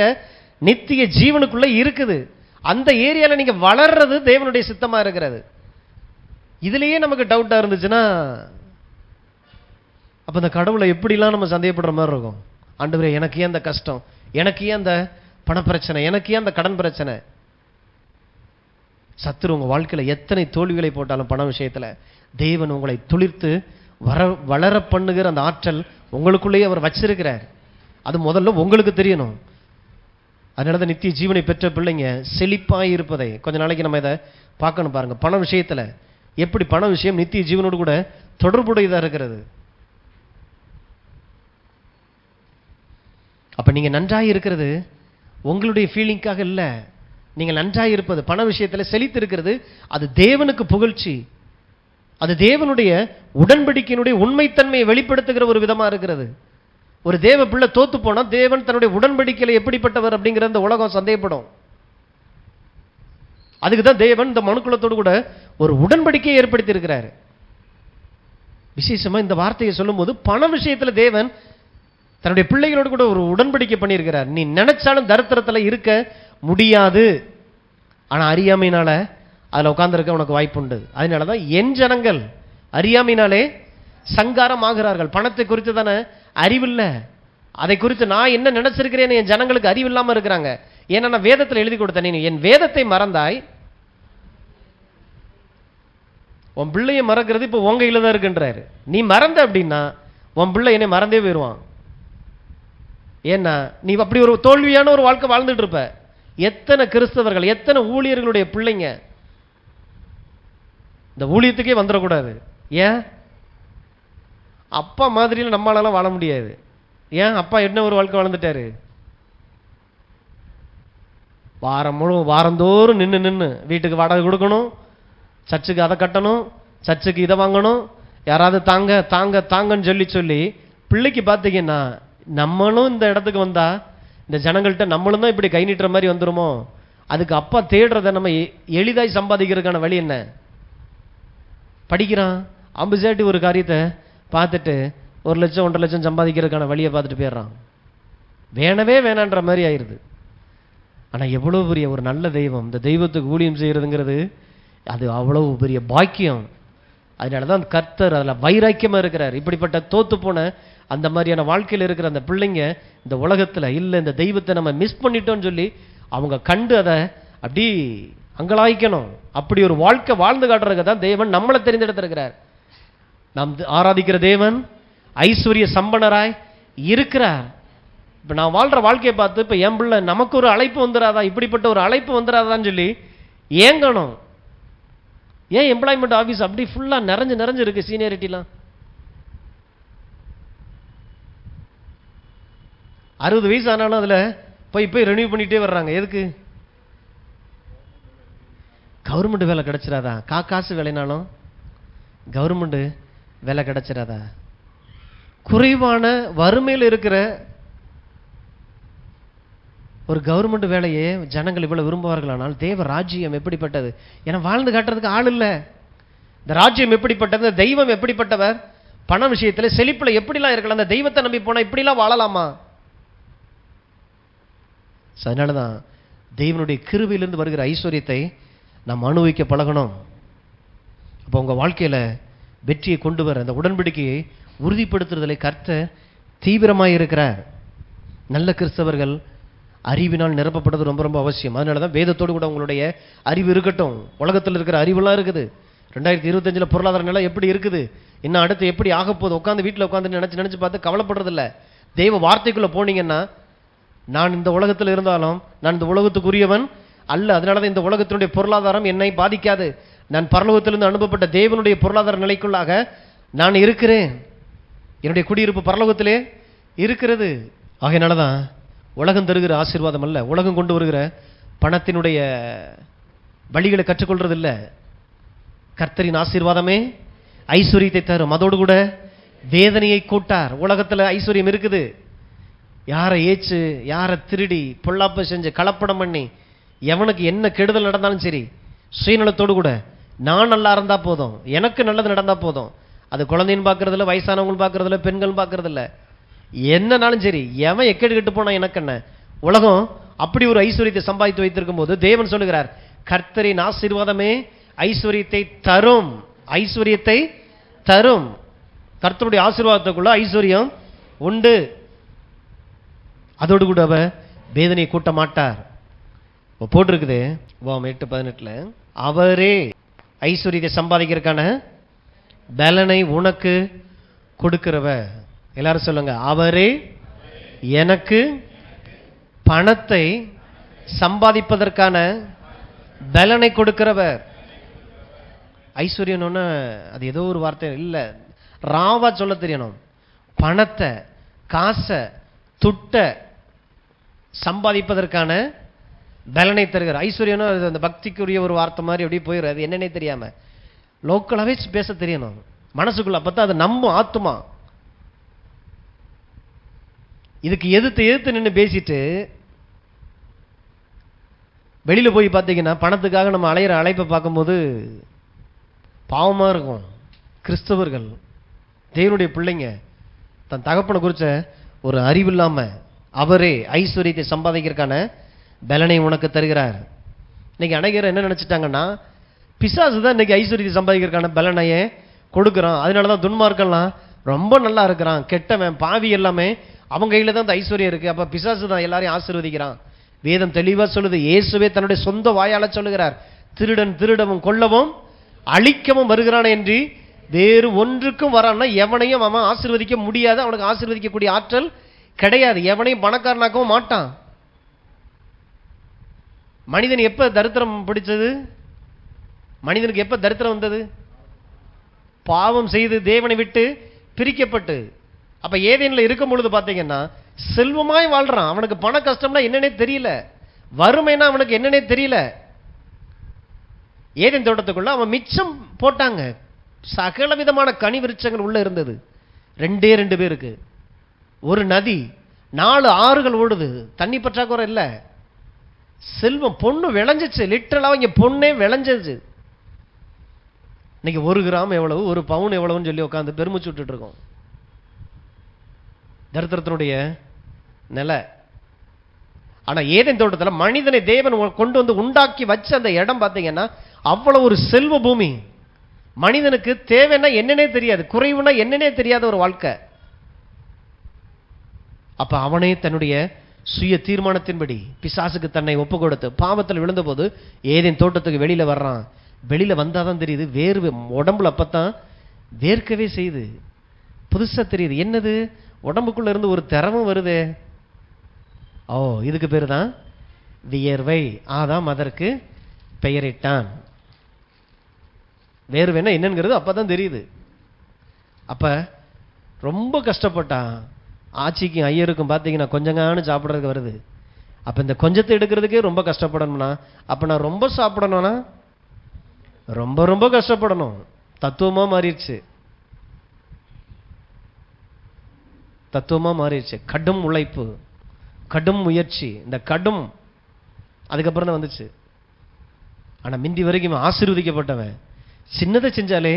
நித்திய ஜீவனுக்குள்ள இருக்குது. அந்த ஏரியால நீங்க வளர்றது தேவனுடைய சித்தமா இருக்கிறது. இதுலயே நமக்கு டவுட்டா இருந்துச்சுன்னா அப்ப அந்த கடவுளை எப்படிலாம் நம்ம சந்தேகப்படுற மாதிரி இருக்கும். ஆண்டவரே, எனக்கு ஏன் அந்த கஷ்டம், எனக்கு ஏன் அந்த பணப்பிரச்சனை, எனக்கு ஏன் அந்த கடன் பிரச்சனை? சத்துரு உங்க வாழ்க்கையில எத்தனை தோல்விகளை போட்டாலும் பண விஷயத்துல தேவன் உங்களை துளிர்த்து வளர பண்ணுகிற அந்த ஆற்றல் உங்களுக்குள்ளேயே அவர் வச்சிருக்கிறார். அது முதல்ல உங்களுக்கு தெரியணும். அதனாலதான் நித்திய ஜீவனை பெற்ற பிள்ளைங்க செழிப்பாய் இருப்பதை கொஞ்ச நாளைக்கு நம்ம இதை பார்க்கணும். பாருங்க, பண விஷயத்துல எப்படி பண விஷயம் நித்திய ஜீவனோடு கூட தொடர்புடையதா இருக்கிறது. அப்ப நீங்க நன்றாய் இருக்கிறது உங்களுடைய ஃபீலிங்காக இல்ல. நீங்க நன்றாய் இருப்பது, பண விஷயத்துல செழித்து இருக்கிறது, அது தேவனுக்கு புகழ்ச்சி. அது தேவனுடைய உடன்படிக்கையினுடைய உண்மைத்தன்மையை வெளிப்படுத்துகிற ஒரு விதமா இருக்கிறது. ஒரு தேவ பிள்ளை தோத்து போனா தேவன் தன்னுடைய உடன்படிக்கையில எப்படிப்பட்டவர் அப்படிங்கிற அந்த உலகம் சந்தேகப்படும். அதுக்குதான் தேவன் இந்த மனுக்குலத்தோடு கூட ஒரு உடன்படிக்கையை ஏற்படுத்தி இருக்கிறார். விசேஷமா இந்த வார்த்தையை சொல்லும் போது பண விஷயத்துல தேவன் தன்னுடைய பிள்ளைகளோடு கூட ஒரு உடன்படிக்கை பண்ணியிருக்கிறார். நீ நினைச்சாலும் தரித்திரத்துல இருக்க முடியாது, ஆனா அறியாமையினால அதுல உட்கார்ந்துருக்க உனக்கு வாய்ப்பு உண்டு. அதனாலதான் என் ஜனங்கள் அறியாமையினாலே சங்காரம் ஆகிறார்கள். பணத்தை குறித்து தானே அறிவில்ல, அதை குறித்து நான் என்ன நினைச்சிருக்கிறேன்னு என் ஜனங்களுக்கு அறிவில்லாம இருக்கிறாங்க. ஏன்னா நான் வேதத்தில் எழுதி கொடுத்தேன், நீ என் வேதத்தை மறந்தாய். உன் பிள்ளைய மறக்கிறது இப்ப உங்க கையில தான் இருக்குன்றாரு. நீ மறந்த அப்படின்னா உன் பிள்ளை என்னை மறந்தே போயிடுவான். ஏன்னா நீ அப்படி ஒரு தோல்வியான ஒரு வாழ்க்கை வாழ்ந்துட்டு இருப்ப. எத்தனை கிறிஸ்தவர்கள், எத்தனை ஊழியர்களுடைய பிள்ளைங்க இந்த ஊழியத்துக்கே வந்துடக்கூடாது. ஏன்? அப்பா மாதிரியில் நம்மளால வாழ முடியாது. ஏன்? அப்பா என்ன ஒரு வாழ்க்கை வாழ்ந்துட்டாரு. வாரந்தோறும் நின்று வீட்டுக்கு வாடகை கொடுக்கணும், சர்ச்சுக்கு அதை கட்டணும், சர்ச்சுக்கு இதை வாங்கணும், யாராவது தாங்க தாங்க தாங்கன்னு சொல்லி பிள்ளைக்கு பார்த்தீங்கன்னா நம்மளும் இந்த இடத்துக்கு வந்தா இந்த ஜனங்கள்கிட்ட நம்மளும் தான் இப்படி கை நீட்டுற மாதிரி வந்துருமோ. அதுக்கு அப்பா தேடுறத நம்ம எளிதாய் சம்பாதிக்கிறதுக்கான வழி என்ன? படிக்கிறான், அம்புசாட்டி ஒரு காரியத்தை பார்த்துட்டு 1 லட்சம் 1.5 லட்சம் சம்பாதிக்கிறதுக்கான வழியை பார்த்துட்டு போயிடுறான். வேணவே வேணான்ற மாதிரி ஆயிடுது. ஆனா எவ்வளவு பெரிய ஒரு நல்ல தெய்வம், இந்த தெய்வத்துக்கு ஊழியம் செய்யறதுங்கிறது அது அவ்வளவு பெரிய பாக்கியம். அதனாலதான் கர்த்தர் அதுல வைராக்கியமா இருக்கிறார். இப்படிப்பட்ட தோத்து போன அந்த மாதிரியான வாழ்க்கையில் இருக்கிற அந்த பிள்ளைங்க இந்த உலகத்துல இல்ல, இந்த தெய்வத்தை நம்ம மிஸ் பண்ணிட்டோம்னு சொல்லி அவங்க கண்டு அதை அப்படி அங்கலாய்க்கணும். அப்படி ஒரு வாழ்க்கை வாழ்ந்து காட்டுறதுக்கு தான் தேவன் நம்மளை தெரிந்தெடுத்திருக்கிறார். நாம் ஆராதிக்கிற தேவன் ஐஸ்வர்ய சம்பனராய் இருக்கிறார். இப்ப நான் வாழ்ற வாழ்க்கையை பார்த்து இப்ப என் பிள்ளை நமக்கு ஒரு அழைப்பு வந்துடாதா, இப்படிப்பட்ட ஒரு அழைப்பு வந்துடாதான்னு சொல்லி ஏங்கணும். ஏன் எம்ப்ளாய்மெண்ட் ஆபீஸ் அப்படி ஃபுல்லா நிறைஞ்சு இருக்கு சீனியாரிட்டிலாம். 60 வயசு ஆனாலும் அதுல போய் ரெனியூ பண்ணிட்டே வர்றாங்க. எதுக்கு? கவர்மெண்ட் வேலை கிடைச்சிடாதா? காசு வேலைனாலும் கவர்மெண்ட் வேலை கிடைச்சிடாதா? குறைவான வறுமையில் இருக்கிற ஒரு கவர்மெண்ட் வேலையே ஜனங்கள் இவ்வளவு விரும்புவார்களானால் தேவ ராஜ்யம் எப்படிப்பட்டது? ஏன்னா வாழ்ந்து காட்டுறதுக்கு ஆள் இல்லை. இந்த ராஜ்யம் எப்படிப்பட்டது, தெய்வம் எப்படிப்பட்டவர், பண விஷயத்துல செழிப்புல எப்படிலாம் இருக்கலாம், அந்த தெய்வத்தை நம்பி போனா இப்படிலாம் வாழலாமா? அதனாலதான் தெய்வனுடைய கிருபையிலிருந்து வருகிற ஐஸ்வர்யத்தை நாம் அனுபவிக்க பழகணும். அப்போ உங்க வாழ்க்கையில வெற்றியை கொண்டு வர அந்த உடன்படிக்கையை உறுதிப்படுத்துறதில் கர்த்தர் தீவிரமாய் இருக்கிறார். நல்ல கிறிஸ்தவர்கள் அறிவினால் நிரப்பப்பட்டது ரொம்ப ரொம்ப அவசியம். அதனாலதான் வேதத்தோடு கூட உங்களுடைய அறிவு இருக்கட்டும். உலகத்தில் இருக்கிற அறிவுலாம் இருக்குது. 2025 பொருளாதார நிலை எப்படி இருக்குது, இன்னும் அடுத்து எப்படி ஆக போகுது, உட்காந்து வீட்டில் உட்காந்து நினைச்சு பார்த்து கவலைப்படுறதில்ல. தெய்வ வார்த்தைக்குள்ள போனீங்கன்னா நான் இந்த உலகத்தில் இருந்தாலும் நான் இந்த உலகத்துக்குரியவன் அல்ல. அதனாலதான் இந்த உலகத்தினுடைய பொருளாதாரம் என்னை பாதிக்காது. நான் பரலோகத்திலிருந்து அனுப்பப்பட்ட தேவனுடைய பொருளாதார நிலைக்குள்ளாக நான் இருக்கிறேன். என்னுடைய குடியிருப்பு பரலோகத்திலே இருக்கிறது. ஆகையினாலதான் உலகம் தருகிற ஆசீர்வாதம் அல்ல, உலகம் கொண்டு வருகிற பணத்தினுடைய வழிகளை கற்றுக்கொள்றது இல்ல. கர்த்தரின் ஆசீர்வாதமே ஐஸ்வர்யத்தை தரும், அதோடு கூட வேதனையை கூட்டார். உலகத்துல ஐஸ்வர்யம் இருக்குது. யாரை ஏச்சு, யாரை திருடி, பொல்லாப்ப செஞ்சு, கலப்படம் பண்ணி, எவனுக்கு என்ன கெடுதல் நடந்தாலும் சரி, சுயநலத்தோடு கூட நான் நல்லா இருந்தா போதும், எனக்கு நல்லது நடந்தா போதும். அது குழந்தைன்னு பார்க்கறதில்ல, வயசானவங்களும் பார்க்கறதில்ல, பெண்கள் பார்க்கறதில்ல, என்னன்னாலும் சரி, எவன் எக்கெடு கெட்டு போனா எனக்கு என்ன. உலகம் அப்படி ஒரு ஐஸ்வர்யத்தை சம்பாதித்து வைத்திருக்கும் போது தேவன் சொல்லுகிறார், கர்த்தரின் ஆசீர்வாதமே ஐஸ்வர்யத்தை தரும். ஐஸ்வர்யத்தை தரும். கர்த்தருடைய ஆசீர்வாதத்துக்குள்ள ஐஸ்வர்யம் உண்டு. அதோடு கூட அவ வேதனையை கூட்ட மாட்டார். போட்டிருக்குது வாம் 8:18, அவரே ஐஸ்வர்யத்தை சம்பாதிக்கிறதுக்கான பலனை உனக்கு கொடுக்கிறவர். எல்லாரும் சொல்லுங்க, அவரே எனக்கு பணத்தை சம்பாதிப்பதற்கான பலனை கொடுக்கிறவர். ஐஸ்வர்யம் அது ஏதோ ஒரு வார்த்தை இல்ல, ராவா சொல்ல தெரியணும். பணத்தை, காசை, துட்ட சம்பாதிப்பதற்கான பலனை தருகிற ஐஸ்வர்யம். அந்த பக்திக்குரிய ஒரு வார்த்தை மாதிரி எப்படி போயிடும், அது என்னன்னே தெரியாம லோக்கலாவே பேச தெரியணும் மனசுக்குள்ள. அப்பதான் அது நம்ம ஆத்துமா. இதுக்கு எதிர்த்து நின்று பேசிட்டு வெளியில போய் பார்த்தீங்கன்னா பணத்துக்காக நம்ம அலையிற அழைப்பை பார்க்கும்போது பாவமா இருக்கும். கிறிஸ்தவர்கள், தேவனுடைய பிள்ளைங்க, தன் தகப்பனை குறிச்ச ஒரு அறிவில்லாம அவரே ஐஸ்வர்யத்தை சம்பாதிக்கிறதுக்கான பலனை உனக்கு தருகிறார். இன்னைக்கு அநேகர் என்ன நினைச்சிட்டாங்கன்னா, பிசாசு தான் இன்னைக்கு ஐஸ்வர்யத்தை சம்பாதிக்கிறதுக்கான பலனையே கொடுக்குறான். அதனாலதான் துன்மார்க்கெல்லாம் ரொம்ப நல்லா இருக்கிறான், கெட்டவன் பாவி எல்லாமே அவங்க கையில தான் அந்த ஐஸ்வர்யம் இருக்கு. அப்ப பிசாசு தான் எல்லாரையும் ஆசீர்வதிக்கிறான். வேதம் தெளிவா சொல்லுது, இயேசுவே தன்னுடைய சொந்த வாயால சொல்லுகிறார், திருடன் திருடவும் கொல்லவும் அழிக்கவும் வருகிறான் என்று வேறு ஒன்றுக்கும் வரான்னா எவனையும் அவன் ஆசீர்வதிக்க முடியாது. அவனுக்கு ஆசீர்வதிக்கக்கூடிய ஆற்றல் கிடையாது. எவனையும் பணக்காரனாக்கவும் மாட்டான். மனிதன் எப்ப தரித்திரம் பிடிச்சது? மனிதனுக்கு எப்ப தரித்திரம் வந்தது? பாவம் செய்து தேவனை விட்டு பிரிக்கப்பட்டு. அப்ப ஏதேன்ல இருக்கும் பொழுது பாத்தீங்கன்னா செல்வமாய் வாழ்றான். அவனுக்கு பண கஷ்டம்னா என்னன்னே தெரியல, வறுமைனா அவனுக்கு என்னன்னே தெரியல. ஏதேன் தோட்டத்துக்குள்ள அவன் மிச்சம் போட்டாங்க, சகல விதமான கனி விருட்சங்கள் உள்ள இருந்தது. 2 பேருக்கு ஒரு நதி, 4 ஆறுகள் ஓடுது, தண்ணி பற்றாக்குறை இல்ல. செல்வம், பொண்ணு விளைஞ்சிச்சு, லிட்டரலா இங்க பொண்ணே விளைஞ்சது. இன்னைக்கு 1 கிராம் எவ்வளவு, 1 பவுன் எவ்வளவுன்னு சொல்லி உட்காந்து பெருமிச்சு விட்டுட்டு இருக்கோம். தரித்திரத்தினுடைய நிலை. ஆனா ஏதேன் தோட்டத்தில் மனிதனை தேவன் கொண்டு வந்து உண்டாக்கி வச்ச அந்த இடம் பார்த்தீங்கன்னா அவ்வளவு ஒரு செல்வ பூமி. மனிதனுக்கு தேவைன்னா என்னன்னே தெரியாது, குறைவுனா என்னன்னே தெரியாத ஒரு வாழ்க்கை. அப்ப அவனே தன்னுடைய சுய தீர்மானத்தின்படி பிசாசுக்கு தன்னை ஒப்பு கொடுத்து பாவத்தில் விழுந்த போது ஏதேன் தோட்டத்துக்கு வெளியில வர்றான். வெளியில வந்தாதான் தெரியுது, வேர்வை உடம்புல அப்பத்தான் வேர்க்கவே செய்யுது. புதுசா தெரியுது, என்னது உடம்புக்குள்ள இருந்து ஒரு திரவம் வருது. ஓ, இதுக்கு பேரு தான் வியர்வை. ஆதாம் அதற்கு பெயரிட்டான். வேர்வைன்னா என்னங்கிறது அப்பதான் தெரியுது. அப்ப ரொம்ப கஷ்டப்பட்டான். ஆட்சிக்கும் ஐயருக்கும் பார்த்தீங்கன்னா கொஞ்சங்கானு சாப்பிட்றதுக்கு வருது. அப்ப இந்த கொஞ்சத்தை எடுக்கிறதுக்கே ரொம்ப கஷ்டப்படணும்னா அப்ப நான் ரொம்ப சாப்பிடணும்னா ரொம்ப ரொம்ப கஷ்டப்படணும். தத்துவமா மாறிடுச்சு, தத்துவமா மாறிடுச்சு. கடும் உழைப்பு, கடும் முயற்சி, இந்த கடும் அதுக்கப்புறம் தான் வந்துச்சு. ஆனா மிந்தி வரைக்கும் ஆசீர்வதிக்கப்பட்டவன் சின்னதை செஞ்சாலே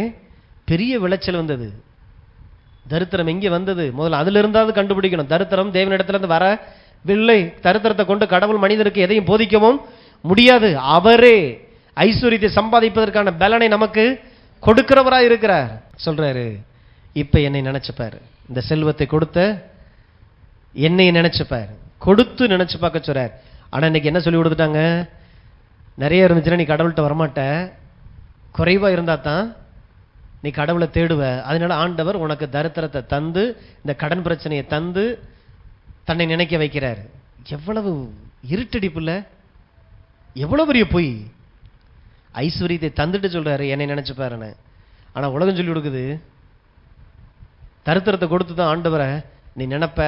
பெரிய விளைச்சல் வந்தது. தரித்திரம் எங்கே வந்தது? முதல்ல அதுல இருந்தாவது கண்டுபிடிக்கணும். தரித்திரம் தேவனிடத்துல இருந்து வரவில்லை. தரித்திரத்தை கொண்டு கடவுள் மனிதருக்கு எதையும் போதிக்கவும் முடியாது. அவரே ஐஸ்வர்யத்தை சம்பாதிப்பதற்கான பலனை நமக்கு கொடுக்கிறவராய் இருக்கிறார். சொல்றாரு, இப்ப என்னை நினைச்சுப்பாரு, இந்த செல்வத்தை கொடுத்த என்னை நினைச்சுப்பாரு, கொடுத்து நினைச்சு பார்க்க சொல்றார். ஆனா இன்னைக்கு என்ன சொல்லி கொடுத்துட்டாங்க, நிறைய இருந்துச்சுன்னா நீ கடவுள்கிட்ட வரமாட்ட, குறைவா இருந்தா தான் நீ கடவுளை தேடுவ. அதனால ஆண்டவர் உனக்கு தரித்திரத்தை தந்து இந்த கடன் பிரச்சனையை தந்து தன்னை நினைக்க வைக்கிறார். எவ்வளவு இருட்டடிப்புல, எவ்வளவு பெரிய பொய். ஐஸ்வர்யத்தை தந்துட்டு சொல்றாரு என்னை நினைச்சு பாருன்னு. ஆனா உலகம் சொல்லி கொடுக்குது, தரித்திரத்தை கொடுத்து தான் ஆண்டவரை நீ நினைப்ப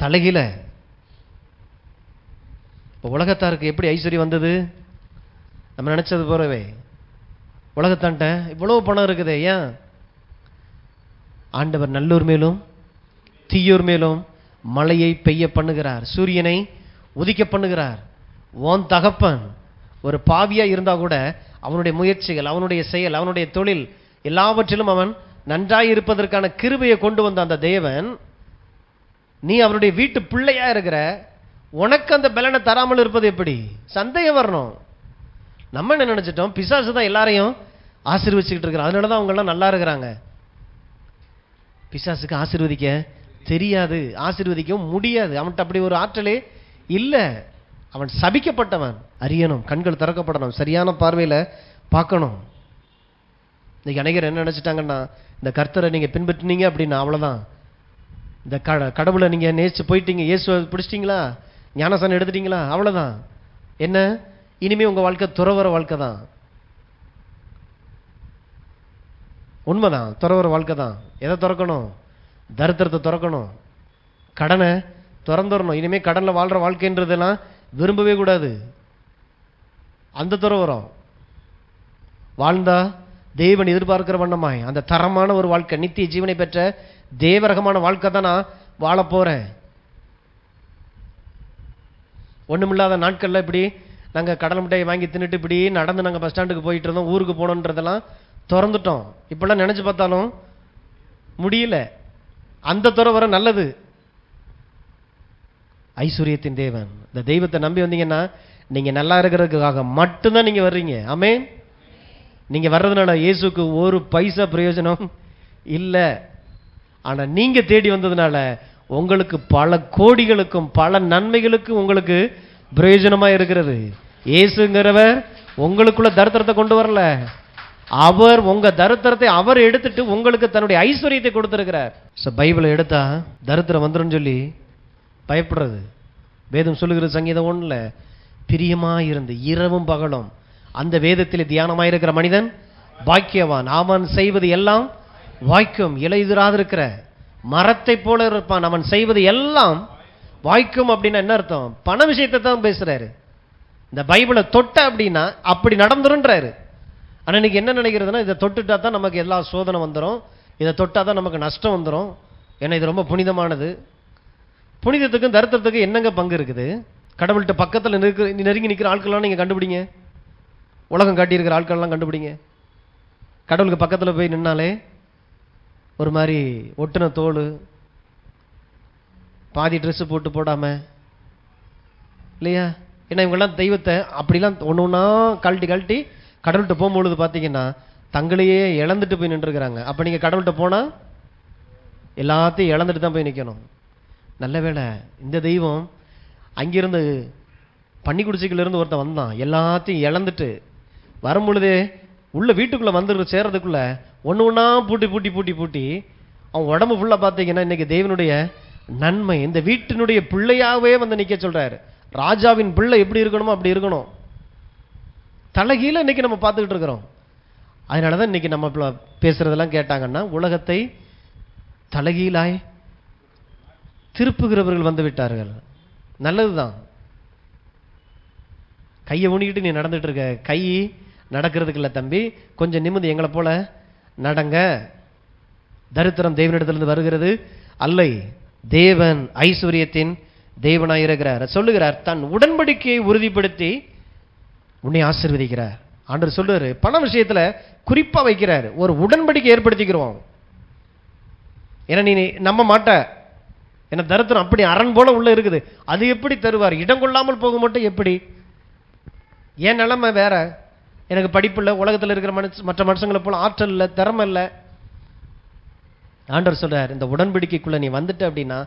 தலைகில. இப்போ உலகத்தாருக்கு எப்படி ஐஸ்வர்யம் வந்தது? நம்ம நினைச்சது போறவே. உலகத்தான்ட்ட இவ்வளவு பணம் இருக்குது, ஏன்? ஆண்டவர் நல்லோர் மேலும் தீயோர் மேலும் மழையை பெய்ய பண்ணுகிறார், சூரியனை உதிக்க பண்ணுகிறார். உன் தகப்பன் ஒரு பாவியா இருந்தா கூட அவனுடைய முயற்சிகள், அவனுடைய செயல், அவனுடைய தொழில் எல்லாவற்றிலும் அவன் நன்றாய் இருப்பதற்கான கிருபையை கொண்டு வந்த அந்த தேவன், நீ அவருடைய வீட்டு பிள்ளையா இருக்கிற, உனக்கு அந்த பலனை தராமல் இருப்பது எப்படி? சந்தேகம் வரணும். நம்ம என்ன நினைச்சிட்டோம், பிசாசு தான் எல்லாரையும் ஆசீர்வதிச்சுக்கிட்டு இருக்கிறான், அதனாலதான் அவங்க எல்லாம் நல்லா இருக்கிறாங்க. பிசாசுக்கு ஆசீர்வதிக்க தெரியாது, ஆசீர்வதிக்கவும் முடியாது. அவன்கிட்ட அப்படி ஒரு ஆற்றலே இல்லை. அவன் சபிக்கப்பட்டவன். அறியணும், கண்கள் திறக்கப்படணும், சரியான பார்வையில பார்க்கணும். இன்னைக்கு அநேகர் என்ன நினைச்சிட்டாங்கன்னா, இந்த கர்த்தரை நீங்க பின்பற்றினீங்க அப்படின்னா அவ்வளவுதான், இந்த கடவுளை நீங்க நேசிச்சு போயிட்டீங்க, இயேசுவை பிடிச்சிட்டீங்களா, ஞானசானம் எடுத்துட்டீங்களா, அவ்வளவுதான். என்ன இனிமே உங்க வாழ்க்கை துறவற வாழ்க்கை தான். உண்மைதான், துறவற வாழ்க்கை தான். எதை துறக்கணும்? தரித்திரத்தை துறக்கணும், கடனை திறந்துடணும். இனிமே கடன்ல வாழ்ற வாழ்க்கைன்றதெல்லாம் விரும்பவே கூடாது. அந்த துறவறம் வாழ்ந்தா தேவன் எதிர்பார்க்கிற வண்ணமாய் அந்த தரமான ஒரு வாழ்க்கை, நித்திய ஜீவனை பெற்ற தேவரகமான வாழ்க்கை தான் நான் வாழ போறேன். ஒண்ணுமில்லாத நாட்கள்ல இப்படி நாங்க கடல் மிட்டாயை வாங்கி தின்னுட்டு இப்படி நடந்து நாங்க பஸ் ஸ்டாண்டுக்கு போயிட்டு இருந்தோம், ஊருக்கு போனோன்றதெல்லாம் திறந்துட்டோம். இப்பெல்லாம் நினைச்சு பார்த்தாலும் முடியல. அந்த துறவரம் நல்லது. ஐஸ்வர்யத்தின் தேவன், இந்த தெய்வத்தை நம்பி வந்தீங்கன்னா நீங்க நல்லா இருக்கிறதுக்காக மட்டும்தான் நீங்க வர்றீங்க. ஆமென். நீங்க வர்றதுனால இயேசுக்கு ஒரு பைசா பிரயோஜனம் இல்லை. ஆனா நீங்க தேடி வந்ததுனால உங்களுக்கு பல கோடிகளுக்கும் பல நன்மைகளுக்கும் உங்களுக்கு பிரயோஜனமா இருக்கிறது. இயேசுங்கிறவர் உங்களுக்குள்ள தரித்திரத்தை கொண்டு வரல, அவர் உங்க தரித்திரத்தை அவர் எடுத்துட்டு உங்களுக்கு தன்னுடைய ஐஸ்வர்யத்தை கொடுத்திருக்கிறார். பைபிளை எடுத்தா தரித்திரம் வந்துடும் சொல்லி பயப்படுறது. வேதம் சொல்லுகிற சங்கீதம் 1ல பிரியமாயிருந்து இரவும் பகலும் அந்த வேதத்தில் தியானமாயிருக்கிற மனிதன் பாக்கியவான், அவன் செய்வது எல்லாம் வாய்க்கும். இலையுதிராதிருக்கிற மரத்தை போல இருப்பான், அவன் செய்வது எல்லாம் வாய்க்கும். அப்படின்னா என்ன அர்த்தம்? பண விஷயத்தை தான் பேசுறாரு. இந்த பைபிளை தொட்ட அப்படின்னா அப்படி நடந்துருன்றாரு. ஆனா இன்னைக்கு என்ன நினைக்கிறதுனா, இதை தொட்டுட்டா தான் நமக்கு எல்லா சோதனை வந்துடும், இதை தொட்டா தான் நமக்கு நஷ்டம் வந்துடும், ஏன்னா இது ரொம்ப புனிதமானது. புனிதத்துக்கும் தரித்திரத்துக்கும் என்னங்க பங்கு இருக்குது? கடவுள்கிட்ட பக்கத்தில் நெருங்கி நிற்கிற ஆட்கள்லாம் நீங்க கண்டுபிடிங்க, உலகம் காட்டியிருக்கிற ஆட்கள்லாம் கண்டுபிடிங்க. கடவுளுக்கு பக்கத்தில் போய் நின்னாலே ஒரு மாதிரி ஒட்டுன தோல், பாதி ட்ரெஸ் போட்டு போடாம இல்லையா? ஏன்னா இவங்கெல்லாம் தெய்வத்தை அப்படிலாம் ஒன்று ஒன்றா கழட்டி கழட்டி கடவுள்கிட்ட போகும்பொழுது பார்த்தீங்கன்னா தங்களையே இழந்துட்டு போய் நின்றுருக்கிறாங்க. அப்போ நீங்கள் கடவுள்கிட்ட போனால் எல்லாத்தையும் இழந்துட்டு தான் போய் நிற்கணும். நல்ல வேளை இந்த தெய்வம் அங்கிருந்து பன்னிக்குடிசைக்குள்ளேருந்து ஒருத்தன் வந்தான், எல்லாத்தையும் இழந்துட்டு வரும்பொழுதே உள்ள வீட்டுக்குள்ளே வந்துட்டு சேர்றதுக்குள்ள ஒன்று ஒன்றா பூட்டி பூட்டி பூட்டி பூட்டி அவன் உடம்பு ஃபுல்லாக பார்த்தீங்கன்னா இன்னைக்கு தெய்வனுடைய நன்மை இந்த வீட்டினுடைய பிள்ளையாவே வந்து நிற்க சொல்றாரு. ராஜாவின் பிள்ளை எப்படி இருக்கணுமோ அப்படி இருக்கணும். தலைகீழ இன்னைக்கு நம்ம பார்த்துக்கிட்டு இருக்கிறோம். அதனாலதான் இன்னைக்கு நம்ம பேசுறதெல்லாம் கேட்டாங்கன்னா உலகத்தை தலைகீழாய் திருப்புகிறவர்கள் வந்து விட்டார்கள். நல்லதுதான். கையை ஊனிக்கிட்டு நீ நடந்துட்டு இருக்க, கை நடக்கிறதுக்கு இல்லை தம்பி, கொஞ்சம் நிமிந்து எங்களை போல நடங்க. தரித்திரம் தேவனிடத்திலிருந்து வருகிறது அல்லை, தேவன் ஐஸ்வர்யத்தின் தேவனாயிருக்கிறார். சொல்லுகிறார், தன் உடன்படிக்கையை உறுதிப்படுத்தி உன்னை ஆசீர்வதிக்கிறார். ஆண்டவர் சொல்றாரு, பண விஷயத்துல குறிப்பா வைக்கிறார், ஒரு உடன்படிக்கை ஏற்படுத்திக்கிறோம். ஏன்னா நீ நம்ப மாட்ட, ஏன்னா தரித்திரம் அப்படி அரண் போல உள்ள இருக்குது, அது எப்படி தருவார்? இடம் கொள்ளாமல் போக மட்டும் எப்படி? ஏன் நிலைமை வேற, எனக்கு படிப்பு இல்லை, உலகத்தில் இருக்கிற மற்ற மனுஷங்களை போல ஆற்றல் இல்லை, திறமை இல்லை. ஆண்டவர் சொல்றார், இந்த உடன்படிக்கைக்குள்ள நீ வந்துட்ட அப்படின்னா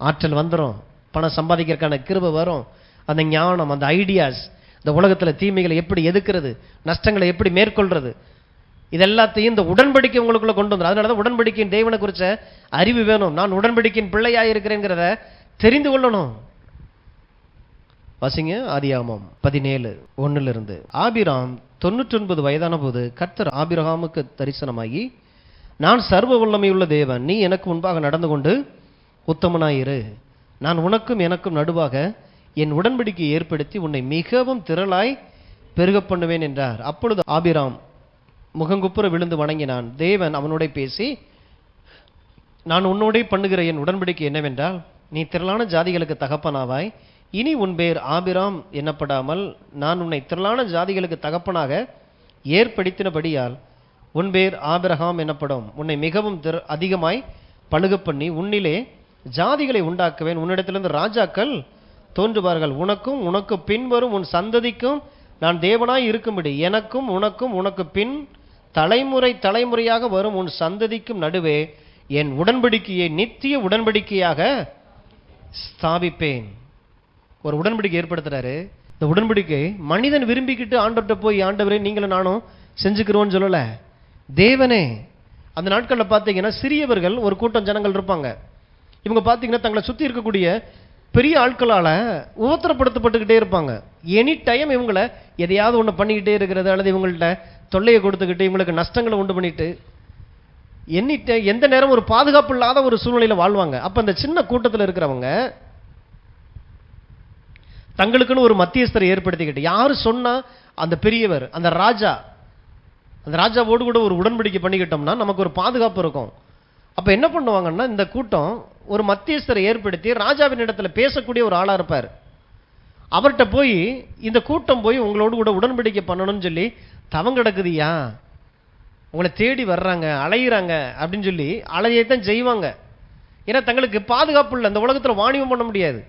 ஆற்றல் வந்துடும், பணம் சம்பாதிக்கிறதுக்கான கிருபை வரும், அந்த ஞானம், அந்த ஐடியாஸ், இந்த உலகத்தில் தீமைகளை எப்படி எதுக்கிறது, நஷ்டங்களை எப்படி மேற்கொள்றது, இதெல்லாத்தையும் இந்த உடன்படிக்கை உங்களுக்குள்ள கொண்டு வந்துடும். அதனால தான் உடன்படிக்கையின் தேவனை குறித்த அறிவு வேணும். நான் உடன்படிக்கையின் பிள்ளையாக இருக்கிறேங்கிறத தெரிந்து கொள்ளணும். பசிங்க. ஆதியாகமம் 17:1 ஆபிராம் 99 வயதான போது கர்த்தர் ஆபிரகாமுக்கு தரிசனமாகி, நான் சர்வ வல்லமையுள்ள தேவன், நீ எனக்கு முன்பாக நடந்து கொண்டு உத்தமனாயிரு, நான் உனக்கும் எனக்கும் நடுவாக என் உடன்படிக்கை ஏற்படுத்தி உன்னை மிகவும் திரளாய் பெருக பண்ணுவேன் என்றார். அப்பொழுது ஆபிராம் முகங்குப்புற விழுந்து வணங்கினான். தேவன் அவனோட பேசி, நான் உன்னோடே பண்ணுகிற என் உடன்படிக்கை என்னவென்றால், நீ திரளான ஜாதிகளுக்கு தகப்பனாவாய், இனி உன் பேர் ஆபிராம் என்னப்படாமல் நான் உன்னை திரளான ஜாதிகளுக்கு தகப்பனாக ஏற்படுத்தினபடியால் உன் பேர் ஆபிரகாம் என்னப்படும். உன்னை மிகவும் அதிகமாய் பழுக பண்ணி உன்னிலே ஜாதிகளை உண்டாக்குவேன், உன்னிடத்திலிருந்து ராஜாக்கள் தோன்றுவார்கள், உனக்கும் உனக்கு பின்வரும் உன் சந்ததிக்கும் நான் தேவனாய் இருக்கும்படி எனக்கும் உனக்கும் உனக்கு பின் தலைமுறை தலைமுறையாக வரும் உன் சந்ததிக்கும் நடுவே என் உடன்படிக்கையை நித்திய உடன்படிக்கையாக ஸ்தாபிப்பேன். ஒரு உடன்படிக்கை ஏற்படுத்துறாரு. இந்த உடன்படிக்கை மனிதன் விரும்பிக்கிட்டு ஆண்டவர்கிட்ட போய், ஆண்டவரே நீங்களும் நானும் செஞ்சுக்கிறோன்னு சொல்லல, தேவனே. அந்த நாட்களில் பார்த்தீங்கன்னா சிறியவர்கள் ஒரு கூட்டம் ஜனங்கள் இருப்பாங்க. இவங்க பார்த்தீங்கன்னா தங்களை சுற்றி இருக்கக்கூடிய பெரிய ஆட்களால் உபத்திரப்படுத்தப்பட்டுக்கிட்டே இருப்பாங்க. எனி டைம் இவங்களை எதையாவது ஒன்று பண்ணிக்கிட்டே இருக்கிறது, அல்லது இவங்கள்ட்ட தொல்லையை கொடுத்துக்கிட்டு இவங்களுக்கு நஷ்டங்களை உண்டு பண்ணிட்டு எந்த நேரம் ஒரு பாதுகாப்பு இல்லாத ஒரு சூழ்நிலையில் வாழ்வாங்க. அப்போ அந்த சின்ன கூட்டத்தில் இருக்கிறவங்க தங்களுக்குன்னு ஒரு மத்தியஸ்தரை ஏற்படுத்திக்கிட்டு, யாரு சொன்னா அந்த பெரியவர், அந்த ராஜாவோடு கூட ஒரு உடன்படிக்கை பண்ணிக்கிட்டோம்னா நமக்கு ஒரு பாதுகாப்பு இருக்கும். அப்ப என்ன பண்ணுவாங்கன்னா, இந்த கூட்டம் ஒரு மத்தியஸ்தரை ஏற்படுத்தி ராஜாவின் இடத்துல பேசக்கூடிய ஒரு ஆளா இருப்பார். அவர்கிட்ட போய் இந்த கூட்டம் போய் உங்களோடு கூட உடன்படிக்கை பண்ணணும்னு சொல்லி தவம் கிடக்குதியா, உங்களை தேடி வர்றாங்க, அலையிறாங்க அப்படின்னு சொல்லி அலையத்தான் செய்வாங்க. ஏன்னா தங்களுக்கு பாதுகாப்பு இல்லை, இந்த உலகத்தில் வாணிபம் பண்ண முடியாது,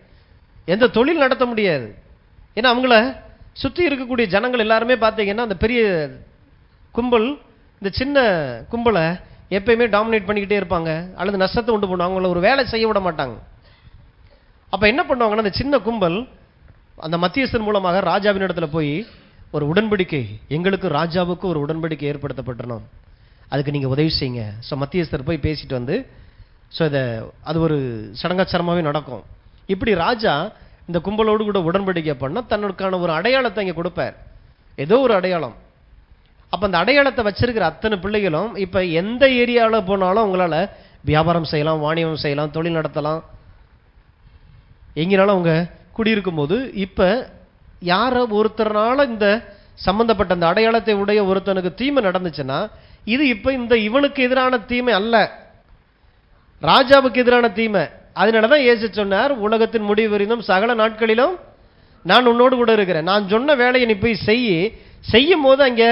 எந்த தொழில் நடத்த முடியாது. ஏன்னா அவங்கள சுற்றி இருக்கக்கூடிய ஜனங்கள் எல்லாருமே பார்த்தீங்கன்னா அந்த பெரிய கும்பல் இந்த சின்ன கும்பலை எப்பயுமே டாமினேட் பண்ணிக்கிட்டே இருப்பாங்க, அல்லது நஷ்டத்தை உண்டு பண்ணுவாங்க, அவங்கள ஒரு வேலை செய்ய விட மாட்டாங்க. அப்போ என்ன பண்ணுவாங்கன்னா, அந்த சின்ன கும்பல் அந்த மத்தியஸ்தன் மூலமாக ராஜாவின் இடத்துல போய் ஒரு உடன்படிக்கை, எங்களுக்கு ராஜாவுக்கு ஒரு உடன்படிக்கை ஏற்படுத்தப்பட்டணும், அதுக்கு நீங்கள் உதவி செய்யுங்க. ஸோ மத்தியஸ்தர் போய் பேசிட்டு வந்து, ஸோ அது ஒரு சடங்காச்சாரமாகவே நடக்கும். இப்படி ராஜா இந்த கும்பலோடு கூட உடன்படிக்கை பண்ணால் தன்னுக்கான ஒரு அடையாளத்தை இங்கே கொடுப்பார், ஏதோ ஒரு அடையாளம். அப்போ அந்த அடையாளத்தை வச்சிருக்கிற அத்தனை பிள்ளைகளும் இப்போ எந்த ஏரியாவில் போனாலும் அவங்களால வியாபாரம் செய்யலாம், வாணிபம் செய்யலாம், தொழில் நடத்தலாம், எங்கேனாலும் அவங்க குடியிருக்கும் போது இப்போ யார ஒருத்தர்னால இந்த சம்பந்தப்பட்ட அந்த அடையாளத்தை உடைய ஒருத்தனுக்கு தீமை நடந்துச்சுன்னா, இது இப்போ இவனுக்கு எதிரான தீமை அல்ல, ராஜாவுக்கு எதிரான தீமை. அதனாலதான் இயேசு சொன்னார், உலகத்தின் முடிவு வரைக்கும் சகல நாட்களிலும் நான் உன்னோடு கூட இருக்கிறேன். நான் சொன்ன வேலையை நீ போய் செய்யும் போது அங்கே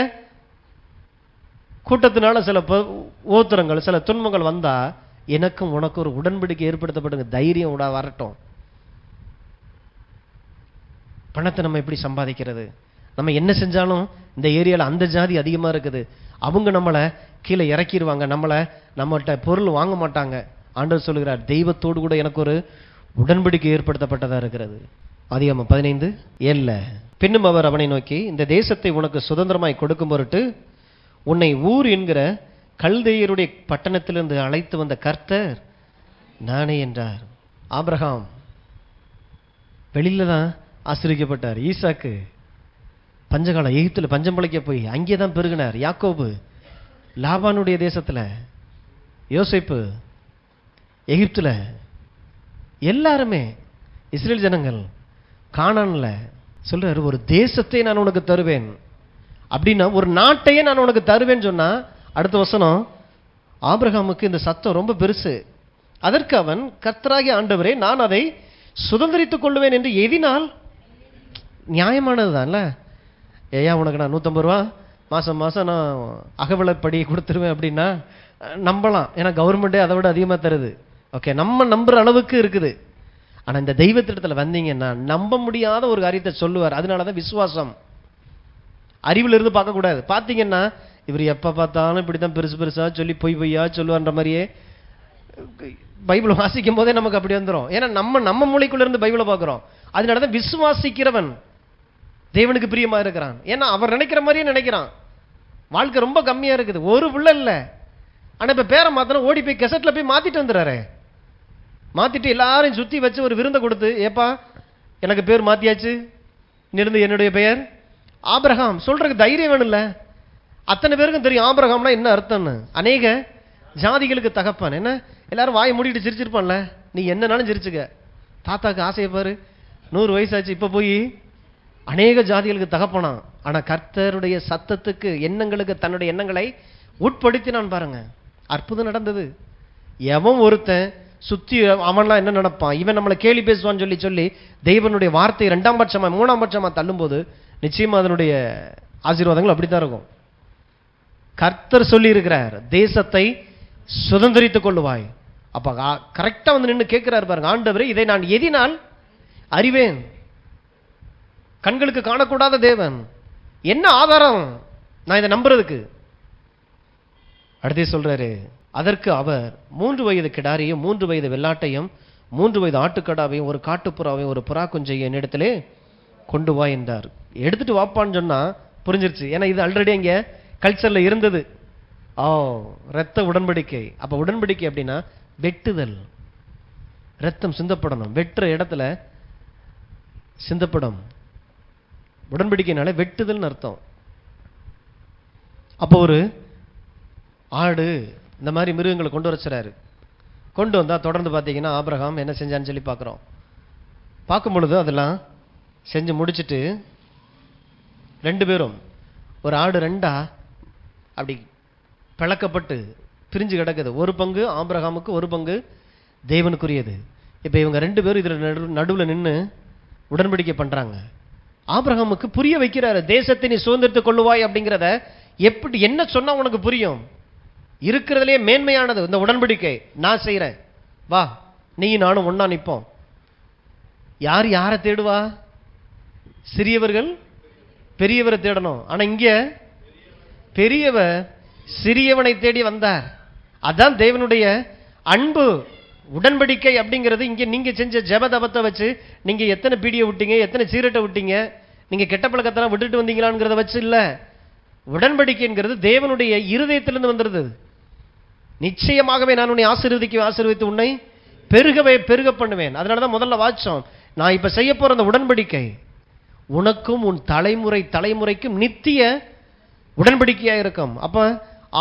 கூட்டத்தினால சில ஓத்திரங்கள், சில துன்பங்கள் வந்தா எனக்கும் உனக்கு ஒரு உடன்படிக்கை ஏற்படுத்தப்படுங்க, தைரியம் வரட்டும். பணத்தை நம்ம எப்படி சம்பாதிக்கிறது, நம்ம என்ன செஞ்சாலும் இந்த ஏரியாவில் அந்த ஜாதி அதிகமா இருக்குது, அவங்க நம்மளை கீழே இறக்கிடுவாங்க, நம்மள்கிட்ட பொருள் வாங்க மாட்டாங்க. ஆண்டவர் சொல்லுகிறார், தெய்வத்தோடு கூட எனக்கு ஒரு உடன்படிக்கை ஏற்படுத்தப்பட்டதா இருக்கிறது. ஆதியாகமம் 15:7 பின்னும் அவர் அவனை நோக்கி, இந்த தேசத்தை உனக்கு சுதந்திரமாய் கொடுக்கும் பொருட்டு உன்னை ஊர் என்கிற கல்தேயருடைய பட்டணத்திலிருந்து அழைத்து வந்த கர்த்தர் நானே என்றார். ஆபிரகாம் வெளியில தான் ஆசீர்வதிக்கப்பட்டார். ஈசாக்கு பஞ்சகாலம் எகிப்தில் பஞ்சம் பிழைக்க போய் அங்கே தான் பெருகினார். யாக்கோபு லாபானுடைய தேசத்துல, யோசேப்பு எகிப்துல, எல்லாருமே இஸ்ரேல் ஜனங்கள் கானான்ல. சொல்றாரு, ஒரு தேசத்தை நான் உனக்கு தருவேன் அப்படின்னா, ஒரு நாட்டையே நான் உனக்கு தருவேன்னு சொன்னா, அடுத்த வசனம் ஆபிரகாமுக்கு இந்த சத்தம் ரொம்ப பெருசு. அதற்கு அவன், கர்த்தராகிய ஆண்டவரே, நான் அதை சுதந்திரித்துக் கொள்ளுவேன் என்று எதினால்? நியாயமானதுதான்ல. ஏயா உனக்கு நான் 150 ரூபா மாசம் நான் அகவிலைப்படி கொடுத்துருவேன் அப்படின்னா நம்பலாம், ஏன்னா கவர்மெண்டே அதை விட அதிகமாக தருது. ஓகே, நம்ம நம்புற அளவுக்கு இருக்குது. ஆனா இந்த தெய்வத்திடத்துல வந்தீங்கன்னா நம்ப முடியாத ஒரு காரியத்தை சொல்லுவார். அதனாலதான் விசுவாசம். அறிவுல இருந்து பார்க்க கூடாது. பாத்தீங்கன்னா இவர் எப்ப பார்த்தாலும் இப்படித்தான் பெருசு பெருசா சொல்லி பொய்யா சொல்லுவான்ற மாதிரியே பைபிள் வாசிக்கும் போதே நமக்கு அப்படி வந்துடும். ஏன்னா நம்ம மூளைக்குள்ள இருந்து பைபிளை பார்க்கிறோம். அதனாலதான் விசுவாசிக்கிறவன் தேவனுக்கு பிரியமா இருக்கிறான். ஏன்னா அவர் நினைக்கிற மாதிரியே நினைக்கிறான். வாழ்க்கை ரொம்ப கம்மியா இருக்குது, ஒரு பிள்ளை இல்லை. ஆனா இப்ப பேரை மாத்திரம் ஓடி போய் கெசட்ல போய் மாத்திட்டு வந்துடுறாரு. மாத்திட்டு எல்லாரையும் சுத்தி வச்சு ஒரு விருந்தை கொடுத்து, ஏப்பா எனக்கு பேர் மாத்தியாச்சு, இருந்து என்னுடைய பெயர் ஆபிரகாம். சொல்றதுக்கு தைரியம் வேணும்ல. அத்தனை பேருக்கும் தெரியும் ஆபிரகாம்னா என்ன அர்த்தம்னு. அநேக ஜாதிகளுக்கு தகப்பன். என்ன எல்லாரும் வாயை மூடிட்டு சிரிச்சிருப்பான்ல, நீ என்னன்னாலும் சிரிச்சுக்க. தாத்தாக்கு ஆசையை பாரு, 100 வயசாச்சு, இப்ப போய் அநேக ஜாதிகளுக்கு தகப்பனா. ஆனா கர்த்தருடைய சத்தத்துக்கு, எண்ணங்களுக்கு தன்னுடைய எண்ணங்களை உட்படுத்தினான் பாருங்க. அற்புதம் நடந்தது. எவன் ஒருத்தன் சுத்தி அவன்லாம் என்ன நடப்பான், இவன் நம்மளை கேலி பேசுவான்னு சொல்லி சொல்லி தெய்வனுடைய வார்த்தை 2ஆம் பட்சமா 3ஆம் பட்சமா தள்ளும் போது நிச்சயமா அதனுடைய ஆசீர்வாதங்கள் அப்படித்தான் இருக்கும். கர்த்தர் சொல்லி இருக்கிறார், தேசத்தை சுதந்திரித்துக் கொள்ளுவாய். அப்ப கரெக்டா வந்து நின்று கேட்கிறார் பாருங்க, ஆண்டவரே இதை நான் எதினால் அறிவேன்? கண்களுக்கு காணக்கூடாத தேவன், என்ன ஆதாரம் நான் இதை நம்புறதுக்கு? அடுத்தே சொல்றாரு, அதற்கு அவர் 3 வயது கிடாரியையும் 3 வயது வெள்ளாட்டையும் 3 வயது ஆட்டுக்கடாவையும் ஒரு காட்டுப்புறாவையும் ஒரு புறா குஞ்சையும் என்னிடத்திலே கொண்டு வா என்றார். எடுத்துட்டு வாப்பான்னு சொன்னா புரிஞ்சிருச்சு. ஏன்னா இது ஆல்ரெடி இங்க கல்ச்சர்ல இருந்தது. ரத்த உடன்படிக்கை. அப்ப உடன்படிக்கை அப்படின்னா வெட்டுதல், ரத்தம் சிந்தப்படணும், வெட்டுற இடத்துல சிந்தப்படும். உடன்படிக்கைனால வெட்டுதல் அர்த்தம். அப்போ ஒரு ஆடு இந்த மாதிரி மிருகங்களை கொண்டு வச்சுறாரு. கொண்டு வந்தா தொடர்ந்து பார்த்தீங்கன்னா ஆபிரகாம் என்ன செஞ்சான்னு சொல்லி பார்க்குறோம். பார்க்கும் பொழுது அதெல்லாம் செஞ்சு முடிச்சுட்டு 2 பேரும், ஒரு ஆடு 2ஆ அப்படி பிளக்கப்பட்டு பிரிஞ்சு கிடக்குது. ஒரு பங்கு ஆபிரகாமுக்கு, ஒரு பங்கு தேவனுக்குரியது. இப்போ இவங்க 2 பேரும் இதில் நடுவில் நின்று உடன்படிக்கை பண்றாங்க. ஆபிரகாமுக்கு புரிய வைக்கிறாரு, தேசத்தை நீ சுதந்திரத்துக் கொள்ளுவாய் அப்படிங்கிறத. எப்படி என்ன சொன்னா உனக்கு புரியும்? இருக்கிறதுலே மேன்மையானது இந்த உடன்படிக்கை. நான் செய்யறேன், வா நீ நானும் ஒன்னா நிற்போம். யார் யாரை தேடுவா? சிறியவர்கள் பெரியவரை தேடணும். ஆனா இங்க பெரியவர் சிறியவனை தேடி வந்தார். அதான் தேவனுடைய அன்பு. உடன்படிக்கை அப்படிங்கிறது இங்க நீங்க செஞ்ச ஜெபதபத்தை வச்சு நீங்க எத்தனை பீடியை விட்டீங்க, எத்தனை சீரட்டை விட்டீங்க, நீங்க கெட்ட பழக்கத்தெல்லாம் விட்டுட்டு வந்தீங்களாங்கிறத வச்சு இல்ல. உடன்படிக்கைங்கிறது தேவனுடைய இருதயத்திலிருந்து வந்துருது. நிச்சயமாகவே நான் உன்னை ஆசீர்வதித்து உன்னை பெருகவே பெருக பண்ணுவேன். அதனாலதான் முதல்ல வாச்சோம், நான் இப்ப செய்ய போற அந்த உடன்படிக்கை உனக்கும் உன் தலைமுறைக்கும் நித்திய உடன்படிக்கையா இருக்கும். அப்ப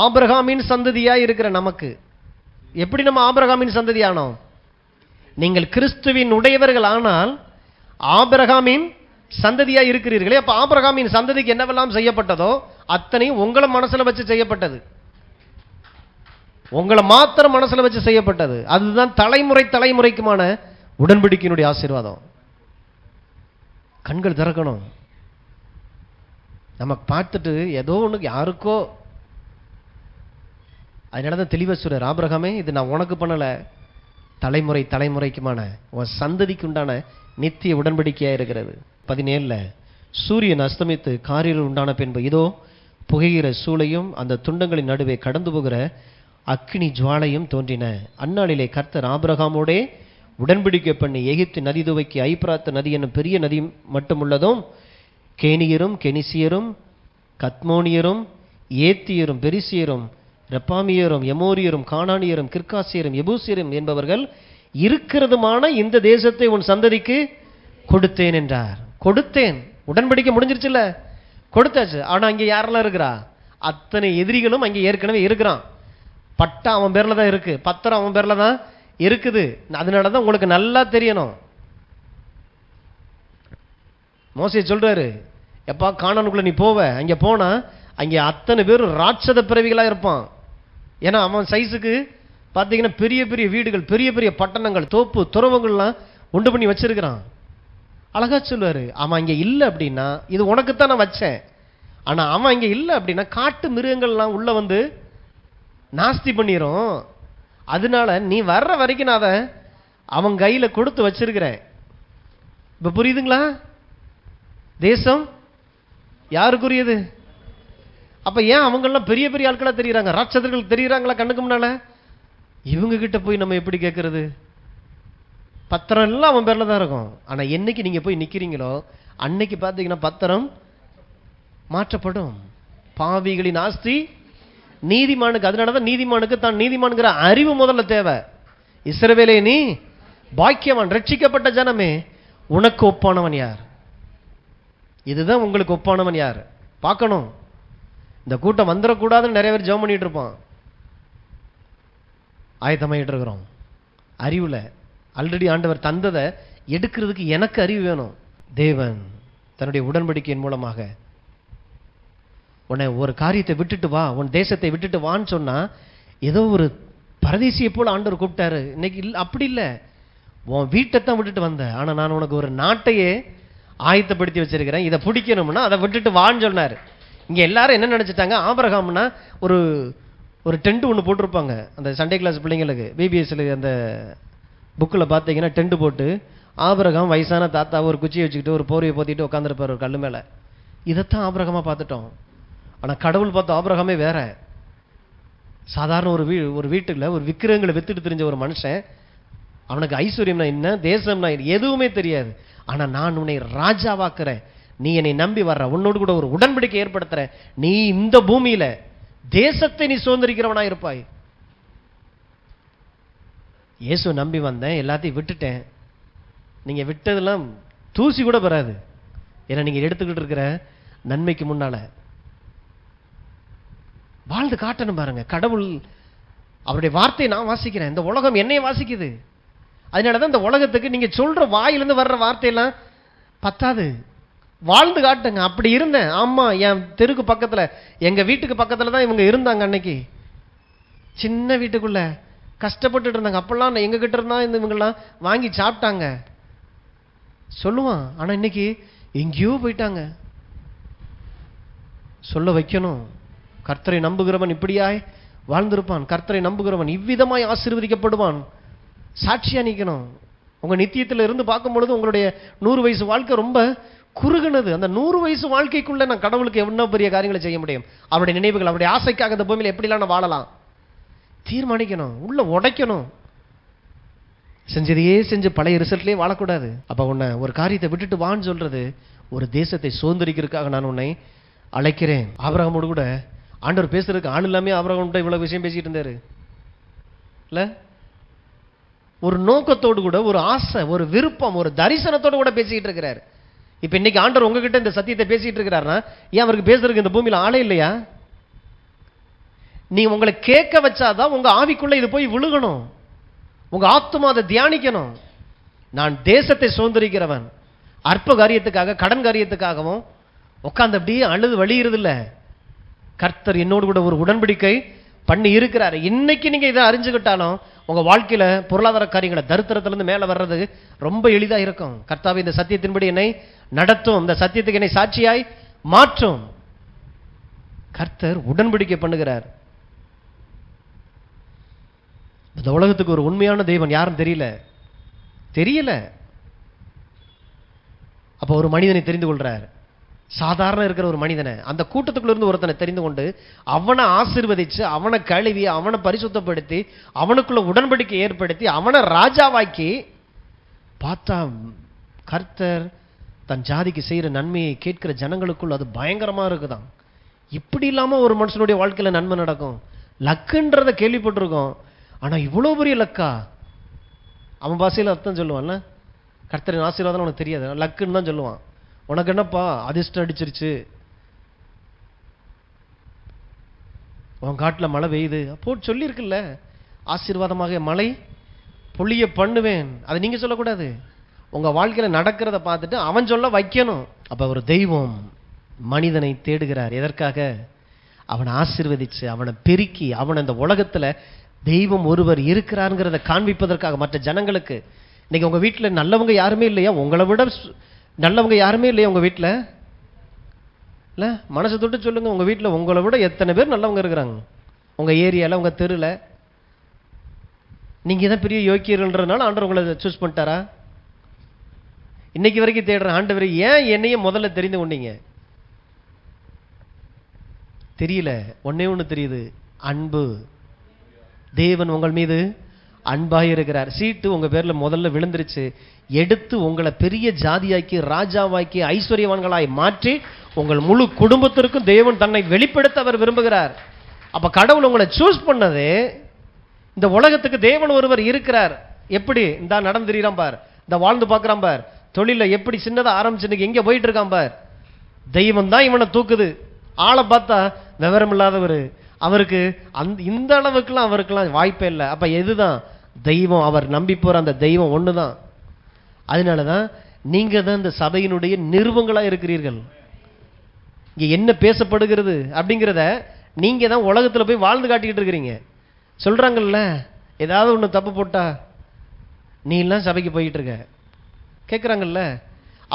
ஆபிரகாமின் சந்ததியா இருக்கிற நமக்கு எப்படி நம்ம ஆபிரகாமின் சந்ததி ஆனோம்? நீங்கள் கிறிஸ்துவின் உடையவர்கள் ஆனால் ஆபிரகாமின் சந்ததியா இருக்கிறீர்களே. அப்ப ஆபிரகாமின் சந்ததிக்கு என்னவெல்லாம் செய்யப்பட்டதோ அத்தனையும் உங்களை மனசுல வச்சு செய்யப்பட்டது. உங்களை மாத்திரம் மனசுல வச்சு செய்யப்பட்டது. அதுதான் தலைமுறைக்குமான உடன்படிக்கையினுடைய ஆசீர்வாதம். கண்கள் திறக்கணும். நமக்கு பார்த்துட்டு ஏதோ ஒண்ணு யாருக்கோ, அதனாலதான் தெளிவா சொல்றார், ஆபிரகாமே இது நான் உனக்கு பண்ணல, தலைமுறைக்குமான உன் சந்ததிக்கு உண்டான நித்திய உடன்படிக்கையா இருக்கிறது. 17 சூரியன் அஸ்தமித்து காரில் உண்டான பின்பு இதோ புகைகிற சூளையும் அந்த துண்டங்களின் நடுவே கடந்து போகிற அக்கினி ஜுவாலையும் தோன்றின. அந்நாளிலே கர்த்தர் ஆபிரகாமோடே உடன்படிக்கை பண்ணி எகிப்து நதி துவக்கி ஐப்ராத்து நதி என்னும் பெரிய நதி மட்டுமுள்ளதும் கேனியரும் கெனிசியரும் கத்மோனியரும் ஏத்தியரும் பெரிசியரும் ரெப்பாமியரும் எமோரியரும் கானானியரும் கிர்காசியரும் எபூசியரும் என்பவர்கள் இருக்கிறதுமான இந்த தேசத்தை உன் சந்ததிக்கு கொடுத்தேன் என்றார். கொடுத்தேன், உடன்படிக்கை முடிஞ்சிருச்சுல்ல, கொடுத்தாச்சு. ஆனா அங்கே யாரெல்லாம் இருக்கிறா? அத்தனை எதிரிகளும் அங்கே ஏற்கனவே இருக்கிறான். பட்டா அவன் பேர்ல தான் இருக்கு, பத்திரம் அவன் பேர்ல தான் இருக்குது. அதனாலதான் உங்களுக்கு நல்லா தெரியணும். மோசே சொல்றாரு, எப்பா கானானுக்குள்ள நீ போவ, அங்க போனா அங்கே அத்தனை பேரும் ராட்சத பிறவிகளா இருப்பான். ஏன்னா அவன் சைஸுக்கு பார்த்தீங்கன்னா பெரிய பெரிய வீடுகள், பெரிய பெரிய பட்டணங்கள், தோப்பு துறவங்கள்லாம் உண்டு பண்ணி வச்சிருக்கிறான். அழகா சொல்லுவாரு, அவன் அங்கே இல்லை அப்படின்னா இது உனக்குத்தான் நான் வச்சேன். ஆனா அவன் அங்கே இல்லை அப்படின்னா காட்டு மிருகங்கள்லாம் உள்ள வந்து நாஸ்தி பண்ணிரும். அதனால நீ வர்ற வரைக்கும் நான் அதை அவன் கையில கொடுத்து வச்சிருக்கிறேன். இப்ப புரியுதுங்களா? தேசம் யாருக்குரியது? அப்ப ஏன் அவங்கெல்லாம் பெரிய பெரிய ஆட்களா தெரியுறாங்க, ராட்சதர்கள் தெரியுறாங்களா கண்ணுக்கு முன்னால? இவங்க கிட்ட போய் நம்ம எப்படி கேட்கறது? பத்திரம் எல்லாம் அவன் பேர்ல தான் இருக்கும். ஆனா என்னைக்கு நீங்க போய் நிக்கிறீங்களோ அன்னைக்கு பார்த்தீங்கன்னா பத்திரம் மாற்றப்படும். பாவிகளின் ஆஸ்தி நீதிமானுக்கு. அதனாலதான் நீதிமானுக்கு தான் நீதிமான்கிற அறிவு முதல்ல தேவை. இஸ்ரவேலே நீ பாக்கியவான், ரட்சிக்கப்பட்ட ஜனமே, உனக்கு ஒப்பானவன் யார்? இதுதான் உங்களுக்கு ஒப்பானவன் யார் பார்க்கணும். இந்த கூட்டம் வந்துடக்கூடாதுன்னு நிறைய பேர் ஜெபம் பண்ணிட்டு இருப்பான். ஆயத்தமாயிட்டு இருக்கிறோம். அறிவுல ஆல்ரெடி ஆண்டவர் தந்ததை எடுக்கிறதுக்கு எனக்கு அறிவு வேணும். தேவன் தன்னுடைய உடன்படிக்கையின் மூலமாக உன்னை ஒரு காரியத்தை விட்டுட்டு வா, உன் தேசத்தை விட்டுட்டு வான்னு சொன்னா ஏதோ ஒரு பரதேசியை போல ஆண்டவர் கூப்பிட்டாரு. இன்னைக்கு அப்படி இல்லை, உன் வீட்டை தான் விட்டுட்டு வந்த, ஆனா நான் உனக்கு ஒரு நாட்டையே ஆயத்தப்படுத்தி வச்சிருக்கிறேன், இதை பிடிக்கணும்னா அதை விட்டுட்டு வான்னு சொன்னார். இங்க எல்லாரும் என்ன நினைச்சிட்டாங்க, ஆபிரகாம்னா ஒரு ஒரு டென்ட் ஒன்று போட்டிருப்பாங்க. அந்த சண்டே கிளாஸ் பிள்ளைங்களுக்கு பிபிஎஸ்ல அந்த புக்கில் பார்த்தீங்கன்னா டென்ட் போட்டு ஆபிரகாம் வயசான தாத்தா ஒரு குச்சியை வச்சுக்கிட்டு ஒரு போர்வையை போத்திட்டு உட்காந்துருப்பார் ஒரு கல்லு மேலே. இதைத்தான் ஆபிரகாமா பார்த்துட்டோம். ஆனால் கடவுள் பார்த்த ஆபிரகாமே வேற. சாதாரண ஒரு வீட்டுல ஒரு விக்கிரகங்களை வித்துட்டு தெரிஞ்ச ஒரு மனுஷன், அவனுக்கு ஐஸ்வர்யம்னா என்ன, தேசம்னா எதுவுமே தெரியாது. ஆனா நான் உன்னை ராஜாவாக்குறேன், நீ என்னை நம்பி வர்ற, உன்னோடு கூட ஒரு உடன்படிக்கை ஏற்படுத்துற, நீ இந்த பூமியில தேசத்தை நீ சுதந்திரிக்கிறவனா இருப்பாய். இயேசு நம்பி வந்தேன், எல்லாத்தையும் விட்டுட்டேன். நீங்க விட்டதெல்லாம் தூசி கூட பெறாது. ஏன்னா நீங்க எடுத்துக்கிட்டு இருக்கிற நன்மைக்கு முன்னால வாழ்ந்து காட்டணும் பாருங்க. கடவுள் அவருடைய வார்த்தையை நான் வாசிக்கிறேன், இந்த உலகம் என்னைய வாசிக்குது. அதனாலதான் இந்த உலகத்துக்கு நீங்க சொல்ற வாயிலிருந்து வர்ற வார்த்தையெல்லாம் பத்தாது, வாழ்ந்து காட்டுங்க. அப்படி இருந்தேன். ஆமா, என் தெருக்கு பக்கத்துல எங்க வீட்டுக்கு பக்கத்துல தான் இவங்க இருந்தாங்க. அன்னைக்கு சின்ன வீட்டுக்குள்ள கஷ்டப்பட்டு இருந்தாங்க. அப்பெல்லாம் எங்க கிட்ட இருந்தா இவங்கெல்லாம் வாங்கி சாப்பிட்டாங்க சொல்லுவான். ஆனா இன்னைக்கு எங்கேயோ போயிட்டாங்க. சொல்ல வைக்கணும். கர்த்தரை நம்புகிறவன் இப்படியாய் வாழ்ந்திருப்பான், கர்த்தரை நம்புகிறவன் இவ்விதமாய் ஆசீர்வதிக்கப்படுவான். சாட்சியா நிக்கணும். உங்க நித்தியத்தில் இருந்து பார்க்கும் பொழுது உங்களுடைய 100 வயசு வாழ்க்கை ரொம்ப குறுகுனது. அந்த 100 வயசு வாழ்க்கைக்குள்ள நான் கடவுளுக்கு எவ்வளவு பெரிய காரியங்களை செய்ய முடியும், அவருடைய நினைவுகள் அவருடைய ஆசைக்காக இந்த பூமியில் எப்படிலாம் நான் வாழலாம் தீர்மானிக்கணும், உள்ள உடைக்கணும். செஞ்சதையே செஞ்சு பழைய ரிசல்ட்லயே வாழக்கூடாது. அப்ப உன்னை ஒரு காரியத்தை விட்டுட்டு வான்னு சொல்றது, ஒரு தேசத்தை சுதந்திரிக்கிறதுக்காக நான் உன்னை அழைக்கிறேன். ஆபிரகாமோடு கூட ஆண்டவர் பேசுறதுக்கு ஆள் இல்லாமே ஆபிரகாம் இவ்வளவு விஷயம் பேசிட்டு இருந்தாரு இல்ல? ஒரு நோக்கத்தோடு கூட, ஒரு ஆசை, ஒரு விருப்பம், ஒரு தரிசனத்தோடு கூட பேசிக்கிட்டு இருக்கிறார். இப்ப இன்னைக்கு ஆண்டவர் உங்ககிட்ட இந்த சத்தியத்தை பேசிட்டு இருக்கிறாருன்னா ஏன் அவருக்கு பேசுறதுக்கு இந்த பூமியில ஆளே இல்லையா? நீ உங்களை கேட்க வச்சாதான் உங்க ஆவிக்குள்ள இது போய் விழுகணும், உங்க ஆத்துமா அதை தியானிக்கணும். நான் தேசத்தை சுதந்திரிக்கிறவன். அற்ப காரியத்துக்காக கடன் காரியத்துக்காகவும் உட்கார்ந்து அப்படியே அழுது வழியிறது இல்ல. கர்த்தர் என்னோடு கூட ஒரு உடன்படிக்கை பண்ணி இருக்கிறாரு. இன்னைக்கு நீங்க இதை அறிஞ்சுக்கிட்டாலும் உங்க வாழ்க்கையில பொருளாதார காரியங்களை தரித்திரத்திலிருந்து மேல வர்றது ரொம்ப எளிதா இருக்கும். கர்த்தாவே இந்த சத்தியத்தின்படி என்னை நடத்தும், இந்த சத்தியத்துக்கு என்னை சாட்சியாய் மாற்றும். கர்த்தர் உடன்படிக்கை பண்ணுகிறார். இந்த உலகத்துக்கு ஒரு உண்மையான தெய்வன் யாரும் தெரியல. அப்ப ஒரு மனிதனை தெரிந்து கொள்றார். சாதாரண இருக்கிற ஒரு மனிதனை, அந்த கூட்டத்துக்குள்ள இருந்து ஒருத்தனை தெரிந்து கொண்டு அவனை ஆசீர்வதிச்சு, அவனை கழுவி, அவனை பரிசுத்தப்படுத்தி, அவனுக்குள்ள உடன்படிக்கை ஏற்படுத்தி, அவனை ராஜாவாக்கி பார்த்தா கர்த்தர் தன் ஜாதிக்கு செய்யற நன்மையை கேட்கிற ஜனங்களுக்குள்ள அது பயங்கரமா இருக்குதான். இப்படி இல்லாம ஒரு மனுஷனுடைய வாழ்க்கையில நன்மை நடக்கும். லக்குன்றத கேள்விப்பட்டிருக்கோம், ஆனா இவ்வளவு பெரிய லக்கா? அவன் பாஷையில அர்த்தம் சொல்லுவான்ல, கர்த்தரின் ஆசீர்வாதம் உனக்கு தெரியாது, லக்குன்னு தான் சொல்லுவான். உனக்கு என்னப்பா அதிர்ஷ்டம் அடிச்சிருச்சு, உன் காட்டுல மழை பெய்யுது அப்போ சொல்லியிருக்குல்ல, ஆசீர்வாதமாக மழை பொழிய பண்ணுவேன். அதை நீங்க சொல்லக்கூடாது, உங்க வாழ்க்கையில நடக்கிறத பார்த்துட்டு அவன் சொல்ல வைக்கணும். அப்ப ஒரு தெய்வம் மனிதனை தேடுகிறார். எதற்காக? அவனை ஆசீர்வதிச்சு, அவனை பெருக்கி, அவனை இந்த உலகத்துல தெய்வம் ஒருவர் இருக்கிறாருங்கிறத காண்பிப்பதற்காக மற்ற ஜனங்களுக்கு. இன்னைக்கு உங்க வீட்டுல நல்லவங்க யாருமே இல்லையா? உங்களை விட நல்லவங்க யாருமே இல்லையா உங்க வீட்டுல? இல்ல, மனசு தொட்டு சொல்லுங்க, உங்க வீட்டுல உங்களை விட எத்தனை பேர் நல்லவங்க இருக்கிறாங்க உங்க ஏரியால, உங்க தெருல? நீங்க தான் பெரிய யோக்கியர்கள்ன்றதுனால ஆண்டவர் உங்களை சூஸ் பண்ணிட்டாரா? இன்னைக்கு வரைக்கும் தேடுற ஆண்டவர் ஏன் என்னைய முதல்ல தெரிந்து கொண்டீங்க? தெரியல. ஒன்னே ஒண்ணு தெரியுது, அன்பு. தேவன் உங்கள் மீது அன்பாக இருக்கிறார். சீட்டு உங்க பேர்ல முதல்ல விழுந்துருச்சு. எடுத்து உங்களை பெரிய ஜாதியாக்கி, ராஜாவாக்கி, ஐஸ்வர்யவான்களாய் மாற்றி உங்கள் முழு குடும்பத்திற்கும் தேவன் தன்னை வெளிப்படுத்த அவர் விரும்புகிறார். அப்ப கடவுள் உங்களை சூஸ் பண்ணது, இந்த உலகத்துக்கு தேவன் ஒருவர் இருக்கிறார். எப்படி இந்த நடந்துறான் பார், இந்த வாழ்ந்து பார்க்கிறான் பார், தொழில எப்படி சின்னதா ஆரம்பிச்சு எங்க போயிட்டு இருக்கான் பார். தெய்வம் தான் இவனை தூக்குது. ஆளை பார்த்தா விவரம் இல்லாதவர், அவருக்கு இந்த அளவுக்குலாம் அவருக்கெல்லாம் வாய்ப்பே இல்லை. அப்ப எதுதான் தெய்வம்? அவர் நம்பி போற அந்த தெய்வம் ஒண்ணுதான். அதனாலதான் நீங்க தான் இந்த சபையினுடைய நிறுவங்களா இருக்கிறீர்கள். இங்க என்ன பேசப்படுகிறது அப்படிங்கிறத நீங்க தான் உலகத்துல போய் வாழ்ந்து காட்டிக்கிட்டு இருக்கிறீங்க. சொல்றாங்கல்ல, ஏதாவது ஒண்ணு தப்பு போட்டா நீ எல்லாம் சபைக்கு போயிட்டு இருக்க கேட்குறாங்கல்ல.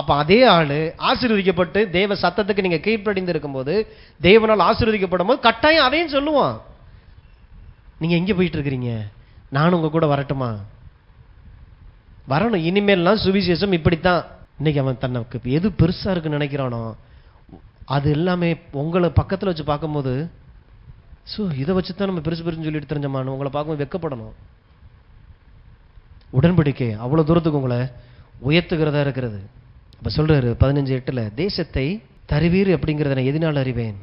அப்ப அதே ஆளு ஆசீர்வதிக்கப்பட்டு தேவ சத்தத்துக்கு நீங்க கீழ்ப்படிந்து இருக்கும்போது, தேவனால் ஆசீர்வதிக்கப்படும் போது கட்டாயம் அதையும் சொல்லுவான். நீங்க எங்க போயிட்டு இருக்கிறீங்க, நானும் உங்க கூட வரட்டுமா? வரணும். இனிமேல்லாம் சுவிசேஷம் இப்படித்தான். இன்னைக்கு அவன் தனக்கு எது பெருசா இருக்குன்னு நினைக்கிறானோ அது எல்லாமே உங்களை பக்கத்துல வச்சு பார்க்கும்போது, இதை வச்சுதான் நம்ம பெருசு பெருசுன்னு சொல்லிட்டு தெரிஞ்சமானு உங்களை பார்க்கும்போது வெக்கப்படணும். உடன்படிக்கை அவ்வளவு தூரத்துக்கு உங்களை உயர்த்துகிறதா இருக்கிறது. அப்ப சொல்றாரு 15:8, தேசத்தை தருவீர் அப்படிங்கிறத நான் எதனால் அறிவேன்.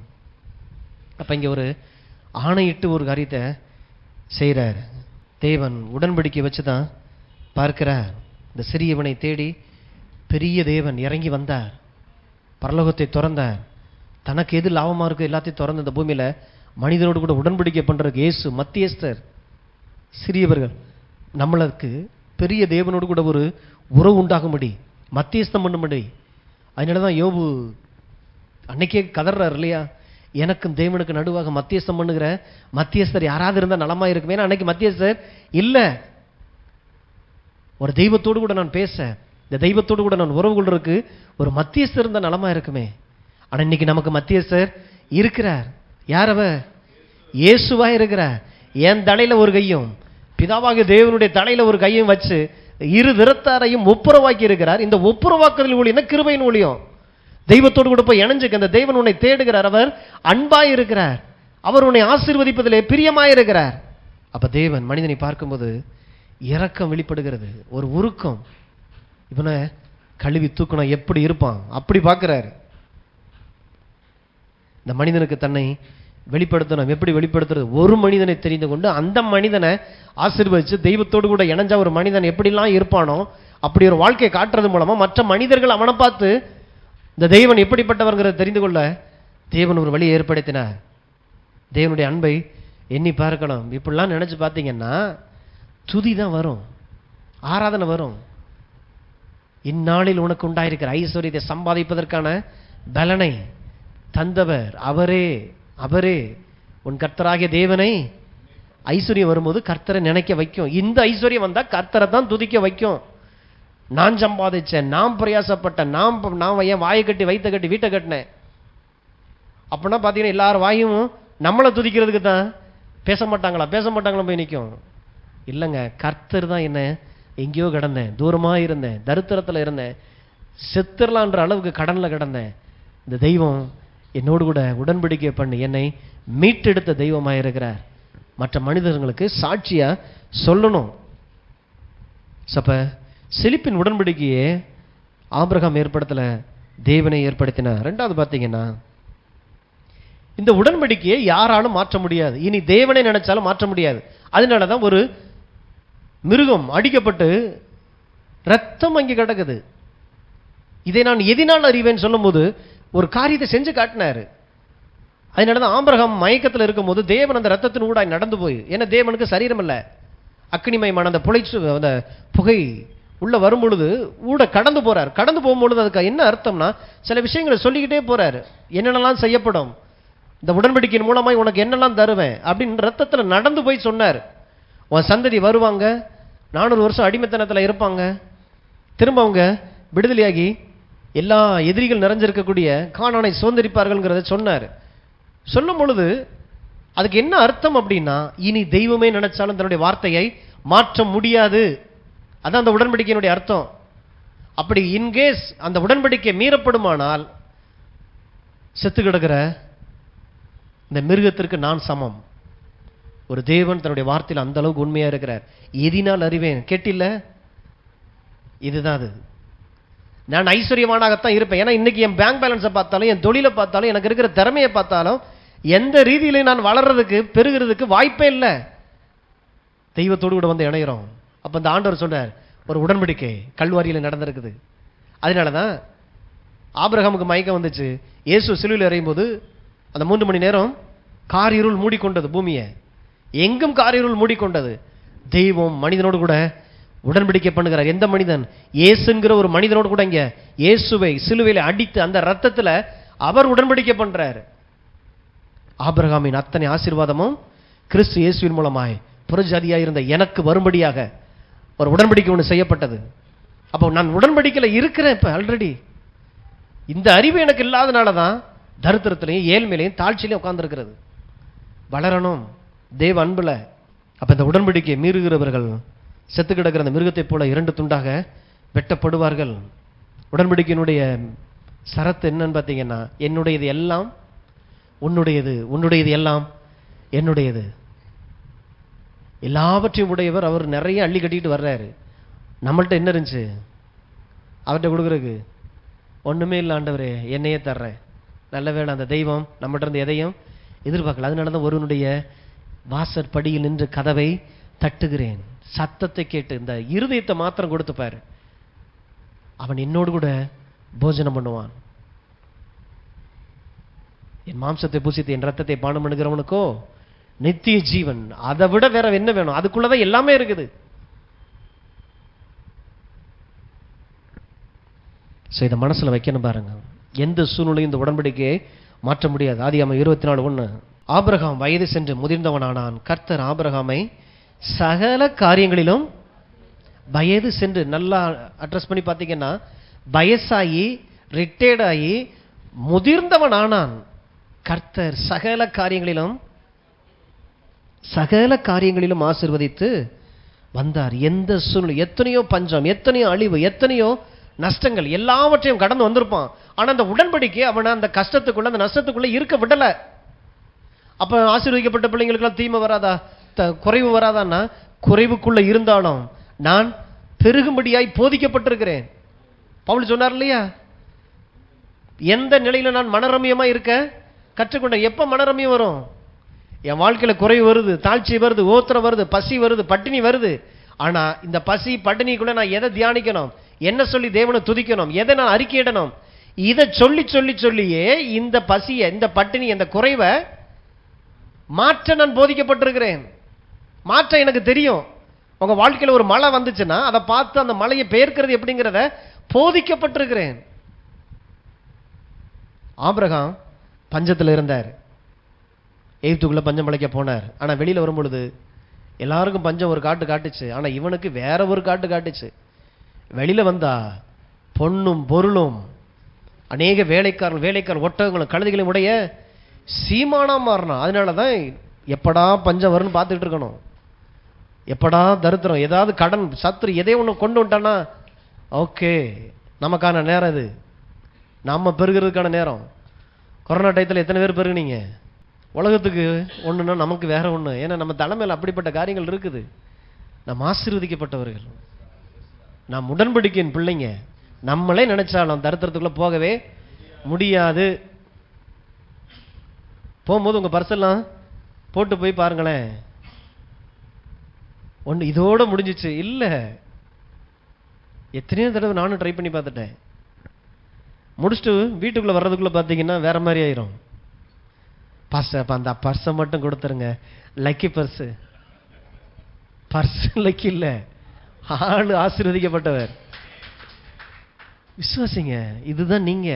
அப்ப இங்க ஒரு ஆணையிட்டு ஒரு காரியத்தை செய்யறார் தேவன். உடன்படிக்கை வச்சுதான் பார்க்கிறார். இந்த சிறியவனை தேடி பெரிய தேவன் இறங்கி வந்தார், பரலோகத்தை திறந்தார். தனக்கு எது லாபமா இருக்கு எல்லாத்தையும் திறந்து இந்த பூமியில மனிதனோடு கூட உடன்படிக்கை பண்றதுக்கு இயேசு மத்தியஸ்தர். சிறியவர்கள் நம்மளுக்கு பெரிய தேவனோடு கூட ஒரு உறவு உண்டாகும்படி மத்தியஸ்தம் பண்ணும்படி. அதனாலதான் யோபு அன்னைக்கே கதறார் இல்லையா, எனக்கும் தேவனுக்கு நடுவாக மத்தியஸ்தம் பண்ணுகிற மத்தியஸ்தர் யாராவது இருந்தா நலமா இருக்குமே. அன்னைக்கு மத்தியஸ்தர் இல்ல. ஒரு தெய்வத்தோடு கூட நான் பேச, இந்த தெய்வத்தோடு கூட நான் உறவு கொள்றதுக்கு ஒரு மத்தியஸ்தர் இருந்தா நலமா இருக்குமே. ஆனா இன்னைக்கு நமக்கு மத்தியஸ்தர் இருக்கிறார். யார் அவர்? இயேசுவா இருக்கிறார். என் தலையில ஒரு கையும் பிதாவாகிய தேவனுடைய தலையில ஒரு கையும் வச்சு இரு விரத்தாரையும் ஒப்புரவாக்கி இருக்கிறார். இந்த ஒப்புரவாக்குதல் ஊழியம் கிருபையின் ஊழியம். தெய்வத்தோடு கூட போய் இணைஞ்சுக்க. அந்த தெய்வன் உன்னை தேடுகிறார். அவர் அன்பாய் இருக்கிறார். அவர் உன்னை ஆசீர்வதிப்பதிலே பிரியமாய் இருக்கிறார். அப்ப தேவன் மனிதனை பார்க்கும்போது இரக்கம் வெளிப்படுகிறது, ஒரு உருக்கம். இவனை கழுவி தூக்கணும் எப்படி இருப்பான் அப்படி பார்க்கிறார். இந்த மனிதனுக்கு தன்னை வெளிப்படுத்தணும். எப்படி வெளிப்படுத்துறது? ஒரு மனிதனை தெரிந்து கொண்டு அந்த மனிதனை ஆசீர்வதிச்சு தெய்வத்தோடு கூட இணைஞ்சா ஒரு மனிதன் எப்படிலாம் இருப்பானோ அப்படி ஒரு வாழ்க்கையை காட்டுறது மூலமா மற்ற மனிதர்கள் அவனை பார்த்து இந்த தெய்வன் எப்படிப்பட்டவர்ங்கிறத தெரிந்து கொள்ள தேவன் ஒரு வழியை ஏற்படுத்தினார். தேவனுடைய அன்பை எண்ணி பார்க்கணும். இப்படிலாம் நினைச்சு பார்த்தீங்கன்னா துதி தான் வரும், ஆராதனை வரும். இந்நாளில் உனக்கு உண்டாயிருக்கிற ஐஸ்வர்யத்தை சம்பாதிப்பதற்கான பலனை தந்தவர் அவரே. அவரே உன் கர்த்தராகிய தேவனை. ஐஸ்வர்யம் வரும்போது கர்த்தரை நினைக்க வைக்கும். இந்த ஐஸ்வர்யம் வந்தா கர்த்தரை தான் துதிக்க வைக்கும். நான் சம்பாதிச்சேன், நான் பிரயாசப்பட்டேன், நான் என் வாயை கட்டி வைத்த கட்டி வீட்டை கட்டினேன் அப்படின்னா பார்த்தீங்கன்னா எல்லாரும் வாயும் நம்மளை துதிக்கிறதுக்கு தான். பேச மாட்டாங்களா போய் நிற்கும். இல்லைங்க, கர்த்தர் தான் என்ன எங்கேயோ கிடந்தேன், தூரமாக இருந்தேன், தரித்திரத்தில் இருந்தேன், செத்துடலான்ற அளவுக்கு கடனில் கிடந்தேன். இந்த தெய்வம் என்னோடு கூட உடன்படிக்கை பண்ணி என்னை மீட்டெடுத்த தெய்வமாக இருக்கிறார். மற்ற மனிதர்களுக்கு சாட்சியா சொல்லணும். அப்ப செழிப்பின் உடன்படிக்கையே ஆபிரகாம் ஏற்படுத்தல, தேவனை ஏற்படுத்தினார். ரெண்டாவது பார்த்தீங்கன்னா இந்த உடன்படிக்கையை யாராலும் மாற்ற முடியாது. இனி தேவனை நினைச்சாலும் மாற்ற முடியாது. அதனாலதான் ஒரு மிருகம் அடிக்கப்பட்டு ரத்தம் அங்கே கிடக்குது. இதை நான் எதினால் அறிவேன்னு சொல்லும் போது ஒரு காரியத்தை செஞ்சு காட்டினாரு. அதனாலதான் ஆபிரகாம் மயக்கத்தில் இருக்கும் போது தேவன் அந்த ரத்தத்தின் ஊடாய் நடந்து போய், ஏன்னா தேவனுக்கு சரீரம் இல்லை, அக்னிமயமான அந்த அந்த புகை உள்ள வரும் பொழுது ஊட கடந்து போறார். கடந்து போகும்பொழுது அதுக்கு என்ன அர்த்தம்னா சில விஷயங்களை சொல்லிக்கிட்டே போறாரு. என்னென்னலாம் செய்யப்படும், இந்த உடன்படிக்கையின் மூலமாய் உனக்கு என்னெல்லாம் தருவேன் அப்படின்னு ரத்தத்தில் நடந்து போய் சொன்னார். உன் சந்ததி வருவாங்க, 400 வருஷம் அடிமைத்தனத்தில் இருப்பாங்க, திரும்ப அவங்க விடுதலையாகி எல்லா எதிரிகள் நிறைஞ்சிருக்கக்கூடிய கானானை சுதந்திரிப்பார்கள்ங்கிறத சொன்னார். சொல்லும் பொழுது அதுக்கு என்ன அர்த்தம் அப்படின்னா, இனி தெய்வமே நினைச்சாலும் தன்னுடைய வார்த்தையை மாற்ற முடியாது. அதான் அந்த உடன்படிக்கையினுடைய அர்த்தம். அப்படி இன்கேஸ் அந்த உடன்படிக்கை மீறப்படுமானால் செத்து கிடக்கிற இந்த மிருகத்திற்கு நான் சமம். ஒரு தேவன் தன்னுடைய வார்த்தையில் அந்த அளவுக்கு உண்மையா இருக்கிறார். எதினால் அறிவேன் கேட்டில்ல, இதுதான் அது. நான் ஐஸ்வர்யமானாகத்தான் இருப்பேன். ஏன்னா இன்னைக்கு என் பேங்க் பேலன்ஸை பார்த்தாலும், என் தொழிலை பார்த்தாலும், எனக்கு இருக்கிற திறமையை பார்த்தாலும் எந்த ரீதியிலையும் நான் வளர்றதுக்கு பெருகிறதுக்கு வாய்ப்பே இல்லை. தெய்வத்தோடு கூட வந்து இணைகிறோம். அப்ப இந்த ஆண்டவர் சொல்றார், ஒரு உடன்படிக்கை கல்வாரியில் நடந்திருக்குது. அதனாலதான் ஆபிரகாமுக்கு மயக்கம் வந்துச்சு. இயேசு சிலுவையில் இறையும் போது அந்த 3 மணி நேரம் காரிருள் மூடிக்கொண்டது பூமியை. எங்கும் காரிருள் மூடிக்கொண்டது. தெய்வம் மனிதனோடு கூட உடன்படிக்கை பண்ணுகிறார். எந்த மனிதன்? இயேசுங்கிற ஒரு மனிதனோடு கூட இங்க இயேசுவை சிலுவையில் அடித்து அந்த ரத்தத்துல அவர் உடன்படிக்கை பண்றார். ஆபிரகாமின் அத்தனை ஆசீர்வாதமும் கிறிஸ்து இயேசுவின் மூலமாய் புறஜாதியாக இருந்த எனக்கு வரும்படியாக ஒரு உடன்படிக்கை ஒன்று செய்யப்பட்டது. அப்போ நான் உடன்படிக்கையில் இருக்கிறேன். இப்போ ஆல்ரெடி இந்த அறிவு எனக்கு இல்லாதனால தான் தரித்திரத்திலையும் ஏழ்மையிலையும் தாழ்ச்சியிலையும் உட்கார்ந்துருக்கிறது. வளரணும் தேவ அன்புல. அப்ப இந்த உடன்படிக்கையை மீறுகிறவர்கள் செத்து கிடக்கிற அந்த மிருகத்தை போல 2 துண்டாக வெட்டப்படுவார்கள். உடன்படிக்கையினுடைய சரத்து என்னன்னு பார்த்தீங்கன்னா, என்னுடையது எல்லாம் உன்னுடையது, உன்னுடையது எல்லாம் என்னுடையது. எல்லாவற்றையும் உடையவர். அவர் நிறைய அள்ளி கட்டிட்டு வர்றாரு. நம்மள்ட்ட என்ன இருந்துச்சு அவர்கிட்ட கொடுக்குறதுக்கு? ஒண்ணுமே இல்லை ஆண்டவரே, என்னையே தர்றேன். நல்ல வேளை அந்த தெய்வம் நம்மகிட்ட இருந்து எதையும் எதிர்பார்க்கல. அதனாலதான் ஒருவனுடைய வாசற்படியில் நின்று கதவை தட்டுகிறேன். சத்தத்தை கேட்டு இந்த இருதயத்தை மாத்திரம் கொடுத்துப்பாரு, அவன் என்னோடு கூட போஜனம் பண்ணுவான். என் மாம்சத்தை பூசித்து என் ரத்தத்தை பானம் பண்ணுகிறவனுக்கோ நித்திய ஜீவன். அதை விட வேற என்ன வேணும்? அதுக்குள்ளதான் எல்லாமே இருக்குது. இதை மனசுல வைக்கணும் பாருங்க. எந்த சூழ்நிலையும் இந்த உடன்படிக்கையை மாற்ற முடியாது. ஆதியாகமம் 24:1. ஆபிரகாம் வயது சென்று முதிர்ந்தவனானான். கர்த்தர் ஆபிரகாமை சகல காரியங்களிலும் வயது சென்று, நல்லா அட்ரஸ் பண்ணி பார்த்தீங்கன்னா, வயசாகி ரிட்டையர்ட் ஆகி முதிர்ந்தவனானான். கர்த்தர் சகல காரியங்களிலும் ஆசீர்வதித்து வந்தார். எந்த சூழ்நிலை, எத்தனையோ பஞ்சம், எத்தனையோ அழிவு, எத்தனையோ நஷ்டங்கள், எல்லாவற்றையும் கடந்து வந்திருப்பான். ஆனா அந்த உடன்படிக்கை அவனை அந்த கஷ்டத்துக்குள்ள, அந்த நஷ்டத்துக்குள்ள இருக்க விடல. அப்ப ஆசீர்வதிக்கப்பட்ட பிள்ளைங்களுக்கெல்லாம் தீமை வராதா, குறைவு வராதான்னா, குறைவுக்குள்ள இருந்தாலும் நான் பெருகும்படியாய் போதிக்கப்பட்டிருக்கிறேன். பவுல் சொன்னார் இல்லையா, எந்த நிலையில நான் மனரமியமா இருக்க கற்றுக்கொண்டேன். எப்ப மனரமியம் வரும்? என் வாழ்க்கையில குறைவு வருது, தாழ்ச்சி வருது, ஓத்திரம் வருது, பசி வருது, பட்டினி வருது. ஆனா இந்த பசி பட்டினிக்குள்ள நான் எதை தியானிக்கணும், என்ன சொல்லி தேவனை துதிக்கணும், எதை நான் அறிக்கையிடணும், இதை சொல்லி சொல்லி சொல்லியே இந்த பசியை, இந்த பட்டினி, இந்த குறைவை மாற்ற நான் போதிக்கப்பட்டிருக்கிறேன். மாற்ற எனக்கு தெரியும். உங்க வாழ்க்கையில் ஒரு மழை வந்துச்சுன்னா அதை பார்த்து அந்த மழையை பெயர்க்கிறது எப்படிங்கிறத போதிக்கப்பட்டிருக்கிறேன். ஆபிரகாம் பஞ்சத்தில் இருந்தார். எகிப்துக்குள்ள பஞ்சம் பிழைக்க போனார். ஆனா வெளியில வரும் பொழுது எல்லாருக்கும் பஞ்சம் ஒரு காட்டு காட்டுச்சு, ஆனா இவனுக்கு வேற ஒரு காட்டு காட்டுச்சு. வெளியில வந்தா பொன்னும் பொருளும் அநேக வேலைக்காரர் ஒட்டகங்களும் கழுதைகளும் உடைய சீமானா மாறினான். அதனாலதான் எப்படா பஞ்சம் வரும்னு பார்த்துட்டு இருக்கணும். எப்படா தரித்திரம், ஏதாவது கடன், சத்துரு எதையோ ஒன்று கொண்டு வந்துட்டானா ஓகே, நமக்கான நேரம் இது, நம்ம பெருகிறதுக்கான நேரம். கொரோனா டயத்தில் எத்தனை பேர் பெருகுனீங்க? உலகத்துக்கு ஒண்ணுன்னா நமக்கு வேற ஒண்ணு. ஏன்னா நம்ம தலைமையில் அப்படிப்பட்ட காரியங்கள் இருக்குது. நம்ம ஆசீர்வதிக்கப்பட்டவர்கள், நாம் உடன்படிக்கையின் பிள்ளைங்க. நம்மளே நினைச்சாலும் தரித்திரத்துக்குள்ள போகவே முடியாது. போகும்போது உங்க பர்செல்லாம் போட்டு போய் பாருங்களேன். ஒன்று இதோட முடிஞ்சிச்சு இல்ல, எத்தனையோ தடவை நானும் ட்ரை பண்ணி பார்த்துட்டேன். முடிச்சுட்டு வீட்டுக்குள்ள வர்றதுக்குள்ள பார்த்தீங்கன்னா வேற மாதிரி ஆயிரும். பர்ஸ், அப்ப அந்த பர்ஸை மட்டும் கொடுத்துருங்க, லக்கி பர்ஸ். பர்ஸ் லக்கி இல்ல, ஆளு ஆசீர்வதிக்கப்பட்டவர். விசுவாசிங்க, இதுதான் நீங்க,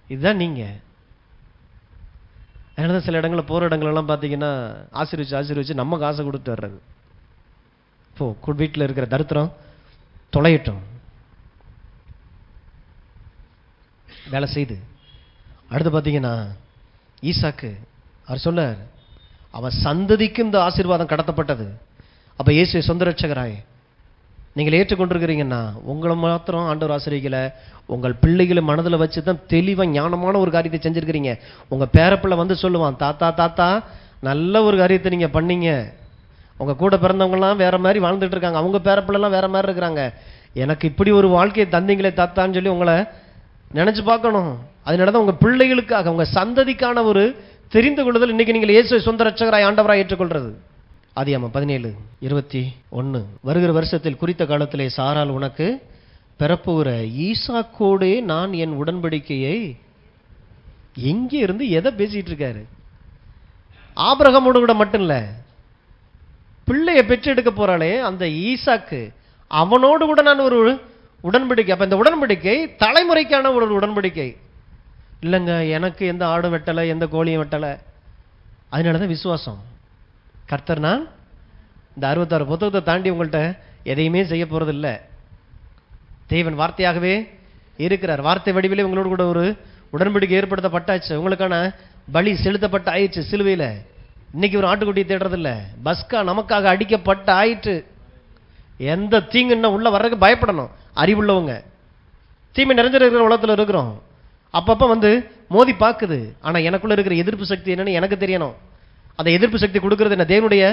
இதுதான் நீங்க. அதனால சில இடங்களில் போகிற இடங்களெல்லாம் பார்த்தீங்கன்னா ஆசீர்வச்சு நம்ம காசை கொடுத்து வர்றது. இப்போ வீட்டில் இருக்கிற தரித்திரம் தொலையட்டும், வேலை செய்து. அடுத்து பார்த்தீங்கன்னா ஈசாக்கு, அவர் சொன்னார், அவன் சந்ததிக்கும் இந்த ஆசீர்வாதம் கடத்தப்பட்டது. அப்ப இயேசுவை சொந்த ரட்சகராய் நீங்கள் ஏற்றுக்கொண்டிருக்கிறீங்கன்னா உங்களை மாத்திரம் ஆண்டவர் ஆசீர்வதிக்கல, உங்கள் பிள்ளைகளை மனதில் வச்சு தான் தெளிவாக ஞானமான ஒரு காரியத்தை செஞ்சிருக்கிறீங்க. உங்க பேரப்பிள்ளை வந்து சொல்லுவான், தாத்தா தாத்தா நல்ல ஒரு காரியத்தை நீங்க பண்ணீங்க. உங்க கூட பிறந்தவங்கலாம் வேற மாதிரி வாழ்ந்துட்டு இருக்காங்க, அவங்க பேரப்பிள்ளைலாம் வேற மாதிரி இருக்கிறாங்க. எனக்கு இப்படி ஒரு வாழ்க்கையை தந்தீங்களே தாத்தான்னு சொல்லி உங்களை நினைச்சு பார்க்கணும். அதனாலதான் உங்க பிள்ளைகளுக்காக, உங்க சந்ததிக்கான ஒரு தெரிந்து கொள்ளுதல் இன்னைக்கு நீங்கள் இயேசுவை சொந்த ரட்சகராய் ஆண்டவராய் ஏற்றுக்கொள்றது. ஆதியாகமம் 17:21. வருகிற வருஷத்தில் குறித்த காலத்திலே சாரால் உனக்கு பெறப்போகிற ஈசாக்கோடே நான் என் உடன்படிக்கையை, எங்கே இருந்து எதை பேசிட்டு இருக்காரு? ஆபிரகாமோடு கூட மட்டும் இல்ல, பிள்ளையை பெற்றெடுக்க போறாளே அந்த ஈசாக்கு, அவனோடு கூட நான் ஒரு உடன்படிக்கை. அப்ப இந்த உடன்படிக்கை தலைமுறைக்கான ஒரு உடன்படிக்கை இல்லைங்க. எனக்கு எந்த ஆடும் வெட்டலை, எந்த கோழியும் வெட்டலை. அதனாலதான் விசுவாசம். கர்த்தர் நான் இந்த 66 புத்தகத்தை தாண்டி உங்கள்கிட்ட எதையுமே செய்ய போறது இல்லை. தேவன் வார்த்தையாகவே இருக்கிறார். வார்த்தை வடிவிலே உங்களோடு கூட ஒரு உடன்படிக்கை ஏற்படுத்தப்பட்டாச்சு. உங்களுக்கான பலி செலுத்தப்பட்ட ஆயிடுச்சு சிலுவையில். இன்னைக்கு ஒரு ஆட்டுக்குட்டியை தேடுறதில்ல, பஸ்கா நமக்காக அடிக்கப்பட்ட ஆயிற்று. எந்த தீங்குன்னா உள்ள வர்றதுக்கு பயப்படணும். அறிவுள்ளவங்க, தீமை நிறைஞ்சிருக்கிற உலகத்தில் இருக்கிறோம். அப்பப்ப வந்து மோதி பார்க்குது. ஆனா எனக்குள்ள இருக்கிற எதிர்ப்பு சக்தி என்னன்னு எனக்கு தெரியணும். அந்த எதிர்ப்பு சக்தி கொடுக்கறது என்ன? தேவனுடைய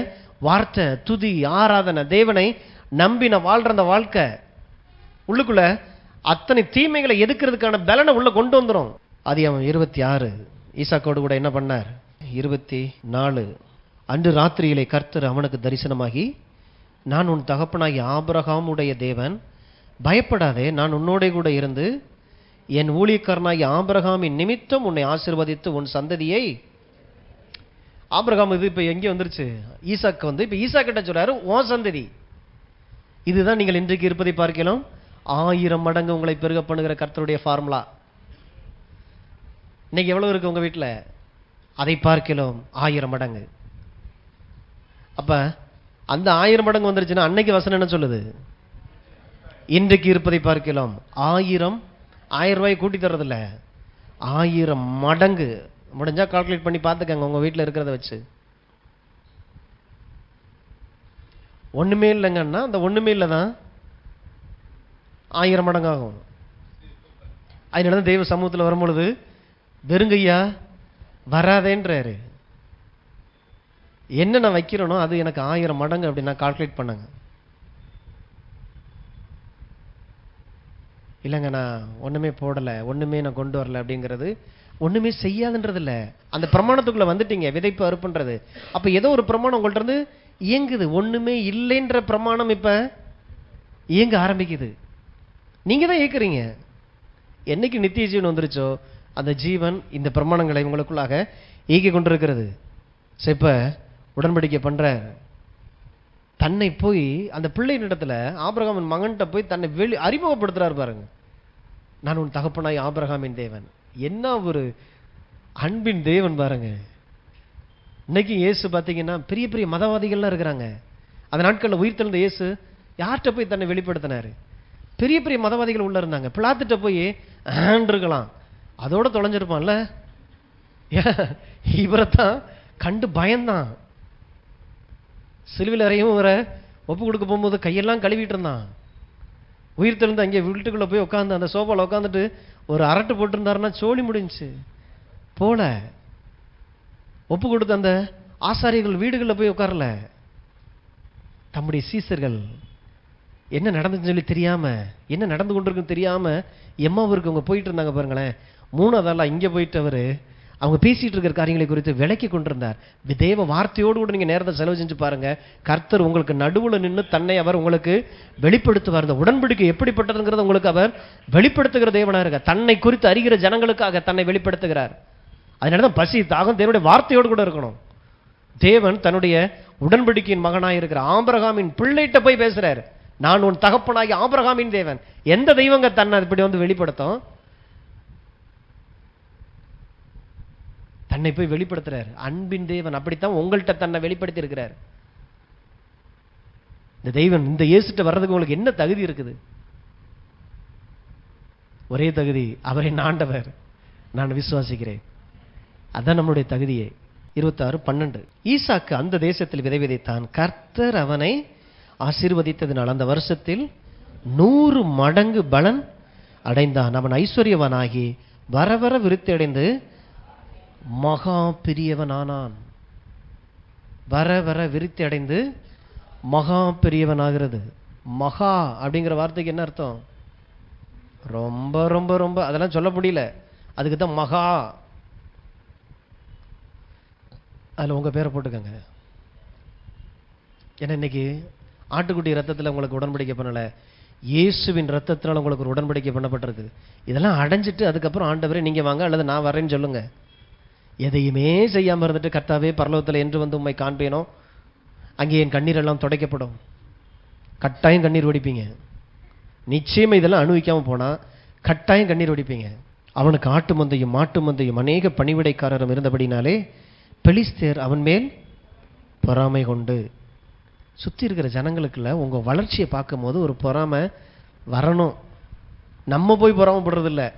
வார்த்தை, துதி, ஆராதனை, தேவனை நம்பி நான் வாழ்ற அந்த வாழ்க்கை உள்ளுக்குள்ள அத்தனை தீமைகளை எதிர்க்கிறதுக்கான பலனை உள்ள கொண்டு வந்துடும். அதிகாரம் 26 ஈசாக்கோடு கூட என்ன பண்ணார்? 24 அன்று ராத்திரியிலே கர்த்தர் அவனுக்கு தரிசனமாகி, நான் உன் தகப்பனாகி ஆபிரகாமுடைய தேவன், பயப்படாதே, நான் உன்னோட கூட இருந்து என் ஊழியக்காரனாகி ஆபிரகாமின் நிமித்தம் உன்னை ஆசீர்வதித்து உன் சந்ததியை. ஆபிரகாம் இது இப்ப எங்கே வந்துருச்சு? ஈசாக்கு வந்து இப்ப ஈசா கிட்ட சொல்றாரு, உன் சந்ததி. இதுதான் நீங்கள் இன்றைக்கு இருப்பதை பார்க்கலாம் 1000 மடங்கு உங்களை பெருக பண்ணுகிற கர்த்தருடைய ஃபார்முலா. இன்னைக்கு எவ்வளவு இருக்கு உங்க வீட்டில்? அதை பார்க்கலாம் 1000 மடங்கு. அப்ப அந்த 1000 மடங்கு வந்துருச்சுன்னா அன்னைக்கு வசனம் என்ன சொல்லுது? இன்றைக்கு இருப்பதை பார்க்கலாம் 1000 ரூபாய் கூட்டி தர்றதில்ல, 1000 மடங்கு. முடிஞ்சா கால்குலேட் பண்ணி பார்த்துக்கங்க உங்க வீட்டில் இருக்கிறத வச்சு. ஒண்ணுமே இல்லைங்கன்னா அந்த ஒண்ணுமே இல்லைதான் 1000 மடங்கு ஆகும். அதனாலதான் தெய்வ சமூகத்தில் வரும்பொழுது வெறுங்கையா வராதேன்றாரு. என்ன நான் வைக்கிறேனோ அது எனக்கு 1000 மடங்கு அப்படின்னு நான் கால்குலேட் பண்ணுங்க. இல்லைங்க நான் ஒண்ணுமே போடலை, ஒண்ணுமே நான் கொண்டு வரல அப்படிங்கிறது ஒண்ணுமே செய்யாதுன்றது இல்லை. அந்த பிரமாணத்துக்குள்ள வந்துட்டீங்க, விதைப்பு அறுப்புன்றது. அப்ப ஏதோ ஒரு பிரமாணம் உங்கள்ட்ட இருந்து இயங்குது. ஒண்ணுமே இல்லைன்ற பிரமாணம் இப்ப இயங்க ஆரம்பிக்குது. நீங்க தான் இயக்குறீங்க. என்னைக்கு நித்திய ஜீவன் வந்துருச்சோ அந்த ஜீவன் இந்த பிரமாணங்களை உங்களுக்குள்ளாக இயக்கி கொண்டிருக்கிறது. இப்ப உடன்படிக்கை பண்ற தன்னை போய் அந்த பிள்ளையின் இடத்துல ஆபிரகாமின் மகன்கிட்ட போய் தன்னை அறிமுகப்படுத்துறாரு பாருங்க. நான் உன் தகப்பனாய் ஆபிரகாமின் தேவன். என்ன ஒரு அன்பின் தேவன் பாருங்க. இன்னைக்கு இயேசு பார்த்தீங்கன்னா பெரிய பெரிய மதவாதிகள்லாம் இருக்கிறாங்க. அந்த நாட்களில் உயிர் தெழுந்த இயேசு யார்கிட்ட போய் தன்னை வெளிப்படுத்தினாரு? பெரிய பெரிய மதவாதிகள் உள்ள இருந்தாங்க. பிலாத்துட்ட போய் இருக்கலாம், அதோட தொலைஞ்சிருப்பான்ல. இவரைத்தான் கண்டு பயந்தான். சிலுவையில் அறையும் வர ஒப்பு கொடுக்க போகும்போது கையெல்லாம் கழுவிட்டு இருந்தான். உயிர் தெழுந்து அங்கே வீட்டுக்குள்ள போய் உட்காந்து அந்த சோபாவில் உட்காந்துட்டு ஒரு அரட்டு போட்டிருந்தாருன்னா சோழி முடிஞ்சு போல. ஒப்பு கொடுத்த அந்த ஆசாரியர்கள் வீடுகளில் போய் உட்காரல. தம்முடைய சீசர்கள் என்ன நடந்துச்சுன்னு சொல்லி தெரியாம, என்ன நடந்து கொண்டிருக்குன்னு தெரியாம எம்மாவூருக்கு அவங்க போயிட்டு இருந்தாங்க பாருங்களேன். 3 இங்கே போயிட்டு அவரு அவங்க பேசிட்டு இருக்கிற காரியங்களை குறித்து விளக்கி கொண்டிருந்தார். தேவ வார்த்தையோடு கூட நீங்க நேரத்தை செலவு செஞ்சு பாருங்க. கர்த்தர் உங்களுக்கு நடுவுல நின்று தன்னை அவர் உங்களுக்கு வெளிப்படுத்துவார். இந்த உடன்படிக்கை எப்படிப்பட்டதுங்கிறத உங்களுக்கு அவர் வெளிப்படுத்துகிற தேவனா இருக்க. தன்னை குறித்து அறிகிற ஜனங்களுக்காக தன்னை வெளிப்படுத்துகிறார். அதனாலதான் பசி தாகம் தேவனுடைய வார்த்தையோடு கூட இருக்கணும். தேவன் தன்னுடைய உடன்படிக்கையின் மகனாய் இருக்கிற ஆபிரகாமின் பிள்ளைகிட்ட போய் பேசுறாரு. நான் உன் தகப்பனாகி ஆபிரகாமின் தேவன். எந்த தெய்வங்க தன்னை இப்படி வந்து வெளிப்படுத்தும்? தன்னை போய் வெளிப்படுத்துறாரு. அன்பின் தேவன் அப்படித்தான் உங்கள்கிட்ட தன்னை வெளிப்படுத்தி இருக்கிறார். இந்த தெய்வன் இந்த இயேசுட்ட வர்றதுக்கு உங்களுக்கு என்ன தகுதி இருக்குது? ஒரே தகுதி, அவரை ஆண்டவர் நான் விசுவாசிக்கிறேன். அதான் நம்முடைய தகுதியே. 26:12 ஈசாக்கு அந்த தேசத்தில் விதை விதைத்தான். கர்த்தர் அவனை ஆசீர்வதித்ததினால் அந்த வருஷத்தில் 100 மடங்கு பலன் அடைந்தான். அவன் ஐஸ்வர்யவனாகி வர வர விருத்தி அடைந்து மகா பெரியவனானான். வர வர விருத்தி அடைந்து மகா பெரியவனாகிறது. மகா அப்படிங்கிற வார்த்தைக்கு என்ன அர்த்தம்? ரொம்ப ரொம்ப ரொம்ப அதெல்லாம் சொல்ல முடியல. அதுக்கு தான் மகா. அதில் உங்க பேரை போட்டுக்கங்க. ஏன்னா இன்னைக்கு ஆட்டுக்குட்டி ரத்தத்தில் உங்களுக்கு உடன்படிக்கை பண்ணல. இயேசுவின் ரத்தத்தினால் உங்களுக்கு ஒரு உடன்படிக்கை பண்ணப்பட்டிருக்கு. இதெல்லாம் அடைஞ்சிட்டு அதுக்கப்புறம் ஆண்டவரே நீங்க வாங்க அல்லது நான் வரேன்னு சொல்லுங்க. எதையுமே செய்யாம இருந்துட்டு கர்த்தாவே பரலோகத்தில் என்று வந்து உம்மை காண்பேனோ அங்கே என் கண்ணீர் எல்லாம் துடைக்கப்படும். கட்டாயம் கண்ணீர் வடிப்பீங்க. நிச்சயமா இதெல்லாம் அனுபவிக்காம போனா கட்டாயம் கண்ணீர் வடிப்பீங்க. அவனுக்கு ஆட்டு மந்தையும் மாட்டு மந்தையும் அநேக பணிவிடைக்காரரும் இருந்தபடினாலே பெலிஸ்தேர் அவன் மேல் பொறாமை கொண்டு. சுற்றி இருக்கிற ஜனங்களுக்குள்ள உங்கள் வளர்ச்சியை பார்க்கும் போது ஒரு பொறாமை வரணும். நம்ம போய் பொறாமப்படுறது இல்லை.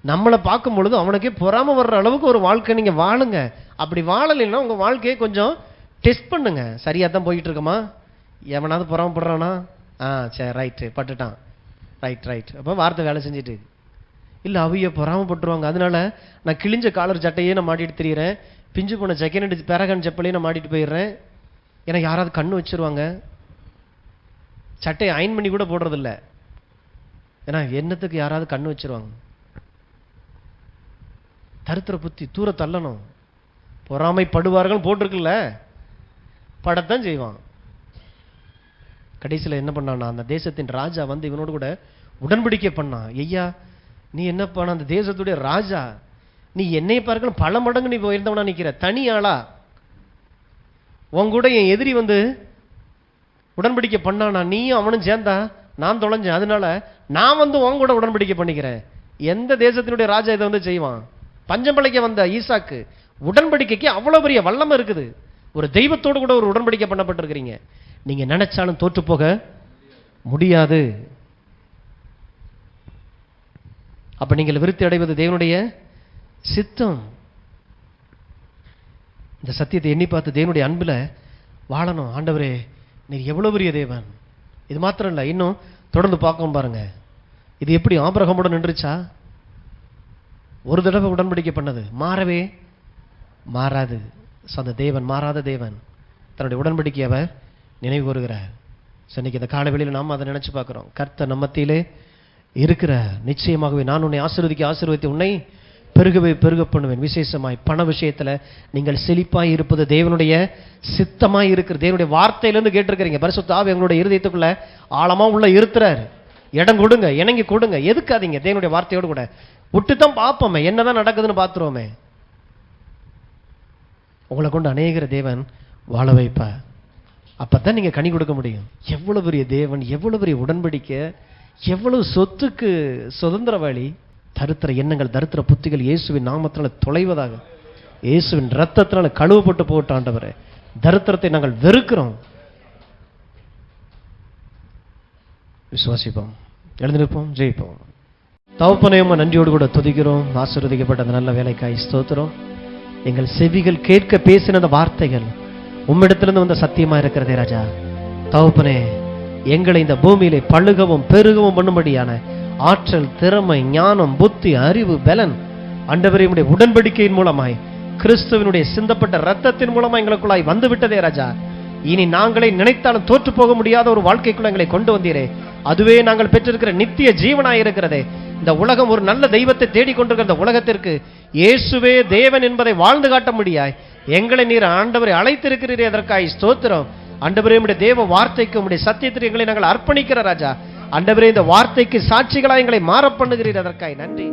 நம்மளை பார்க்கும் பொழுது அவனுக்கே பொறாமை வர்ற அளவுக்கு ஒரு வாழ்க்கை நீங்கள் வாழுங்க. அப்படி வாழலைன்னா உங்கள் வாழ்க்கையை கொஞ்சம் டெஸ்ட் பண்ணுங்க. சரியாக தான் போயிட்டு இருக்கோமா? எவனாவது பொறாமப்படுறானா? சரி, ரைட்டு, பட்டுட்டான், ரைட். அப்போ வார்த்தை வேலை செஞ்சுட்டு இல்லை, அவைய பொறாமப்பட்டுருவாங்க. அதனால நான் கிழிஞ்ச காலர் சட்டையே நான் மாட்டிட்டு திரியிறேன், பிஞ்சு போன செகண்ட் பேரகன் செப்பலையும் நான் மாட்டிட்டு போயிடுறேன். ஏன்னா யாராவது கண்ணு வச்சிருவாங்க. சட்டையை அயன் பண்ணி கூட போடுறதில்ல. ஏன்னா என்னத்துக்கு யாராவது கண்ணு வச்சிருவாங்க. தருத்திர புத்தி தூர தள்ளணும். பொறாமைப்படுவார்கள் போட்டிருக்குல்ல, படத்தான் செய்வான். கடைசியில் என்ன பண்ணான்னா, அந்த தேசத்தின் ராஜா வந்து இவனோடு கூட உடன்படிக்கை பண்ணான். ஐயா, நீ என்ன பண்ண, அந்த தேசத்துடைய ராஜா, நீ என்னை பார்க்கணும் பல மடங்கு நீ உயர்ந்தவனா நிற்கிற, தனி ஆளா. உன் கூட என் எதிரி வந்து உடன்படிக்கை பண்ணானா, நீயும் அவனும் சேர்ந்தா நான் தொலைஞ்சேன். அதனால நான் வந்து உன் கூட உடன்படிக்கை பண்ணிக்கிறேன். எந்த தேசத்தினுடைய ராஜா இதை வந்து செய்வான்? பஞ்சம் பிழைக்க வந்த ஈசாக்கு உடன்படிக்கைக்கு அவ்வளவு பெரிய வல்லமை இருக்குது. ஒரு தெய்வத்தோடு கூட ஒரு உடன்படிக்கை பண்ணப்பட்டிருக்கிறீங்க. நீங்க நினைச்சாலும் தோற்று போக முடியாது. அப்ப நீங்கள் விருத்தி அடைவது தேவனுடைய சித்தம். இந்த சத்தியத்தை எண்ணி பார்த்து தேவனுடைய அன்புல வாழணும். ஆண்டவரே நீர் எவ்வளவு பெரிய தேவன். இது மாத்திரம் இல்லை, இன்னும் தொடர்ந்து பார்க்கணும் பாருங்க. இது எப்படி ஆபிரகாமோட நின்றுச்சா? ஒரு தடவை உடன்படிக்கை பண்ணது மாறவே மாறாது. அந்த தேவன் மாறாத தேவன் தன்னுடைய உடன்படிக்கை அவர் நினைவு கூறுகிறார். இன்னைக்கு இந்த காலவெளியில் நாம் அதை நினைச்சு பார்க்கிறோம். கர்த்தர் நம்ம மத்தியிலே இருக்கிற. நிச்சயமாகவே நான் உன்னை ஆசீர்வதித்து உன்னை பெருகவே பெருக பண்ணுவேன். விசேஷமாய் பண விஷயத்துல நீங்கள் செழிப்பாய் இருப்பது தேவனுடைய சித்தமாய் இருக்கிற தேவனுடைய வார்த்தையிலிருந்து கேட்டிருக்கிறீங்க. பரிசுத்த ஆவி எங்களுடைய இருதயத்துக்குள்ள ஆழமா உள்ள இருத்துறாரு. இடம் கொடுங்க, இணங்கி கொடுங்க, எதுக்காதீங்க. தேவனுடைய வார்த்தையோடு கூட விட்டுத்தான் பார்ப்போமே, என்னதான் நடக்குதுன்னு பார்த்துருவோமே. உங்களை கொண்டு அநேகர தேவன் வாழ வைப்பார். அப்பதான் நீங்க கனி கொடுக்க முடியும். எவ்வளவு பெரிய தேவன், எவ்வளவு பெரிய உடன்படிக்கை, எவ்வளவு சொத்துக்கு சுதந்திரவாளி. தரித்திர எண்ணங்கள், தரித்திர புத்திகள் இயேசுவின் நாமத்தினால தொலைவதாக, இயேசுவின் ரத்தத்தினால கழுவப்பட்டு போட்ட ஆண்டவரே, தரித்திரத்தை நாங்கள் வெறுக்கிறோம். விசுவாசிப்போம், எழுந்திருப்போம், ஜெயிப்போம். தகப்பனே நன்றியோடு கூட துதிக்கிறோம். ஆசீர்வதிக்கப்பட்ட அந்த நல்ல வேலைக்காய் ஸ்தோத்திரம். எங்கள் செவிகள் கேட்க பேசின அந்த வார்த்தைகள் உம்மிடத்திலிருந்து வந்த சத்தியமா இருக்கிறதே ராஜா. தகப்பனே எங்களை இந்த பூமியிலே பழுகவும் பெருகவும் பண்ணும்படியான ஆற்றல், திறமை, ஞானம், புத்தி, அறிவு, பலன் ஆண்டவரே உம்முடைய உடன்படிக்கையின் மூலமாய் கிறிஸ்துவினுடைய சிந்தப்பட்ட இரத்தத்தின் மூலமாய் எங்களுக்குள்ளாய் வந்து விட்டதே ராஜா. இனி நாங்களே நினைத்தாலும் தோற்று போக முடியாத ஒரு வாழ்க்கைக்குள்ள எங்களை கொண்டு வந்தீரே. அதுவே நாங்கள் பெற்றிருக்கிற நித்திய ஜீவனாய் இருக்கிறதே. இந்த உலகம் ஒரு நல்ல தெய்வத்தை தேடிக்கொண்டிருக்கிற இந்த உலகத்திற்கு இயேசுவே தேவன் என்பதை வாழ்ந்து காட்ட முடியாய் எங்களை நீர் ஆண்டவரை அழைத்திருக்கிறீரே, அதற்காய் ஸ்தோத்திரம். ஆண்டவரே உம்முடைய தேவ வார்த்தைக்கு உம்முடைய சத்தியத்திற்கு எங்களை நாங்கள் அர்ப்பணிக்கிற ராஜா. ஆண்டவரே இந்த வார்த்தைக்கு சாட்சிகளாய் எங்களை மாற பண்ணுகிறீர், அதற்காய் நன்றி.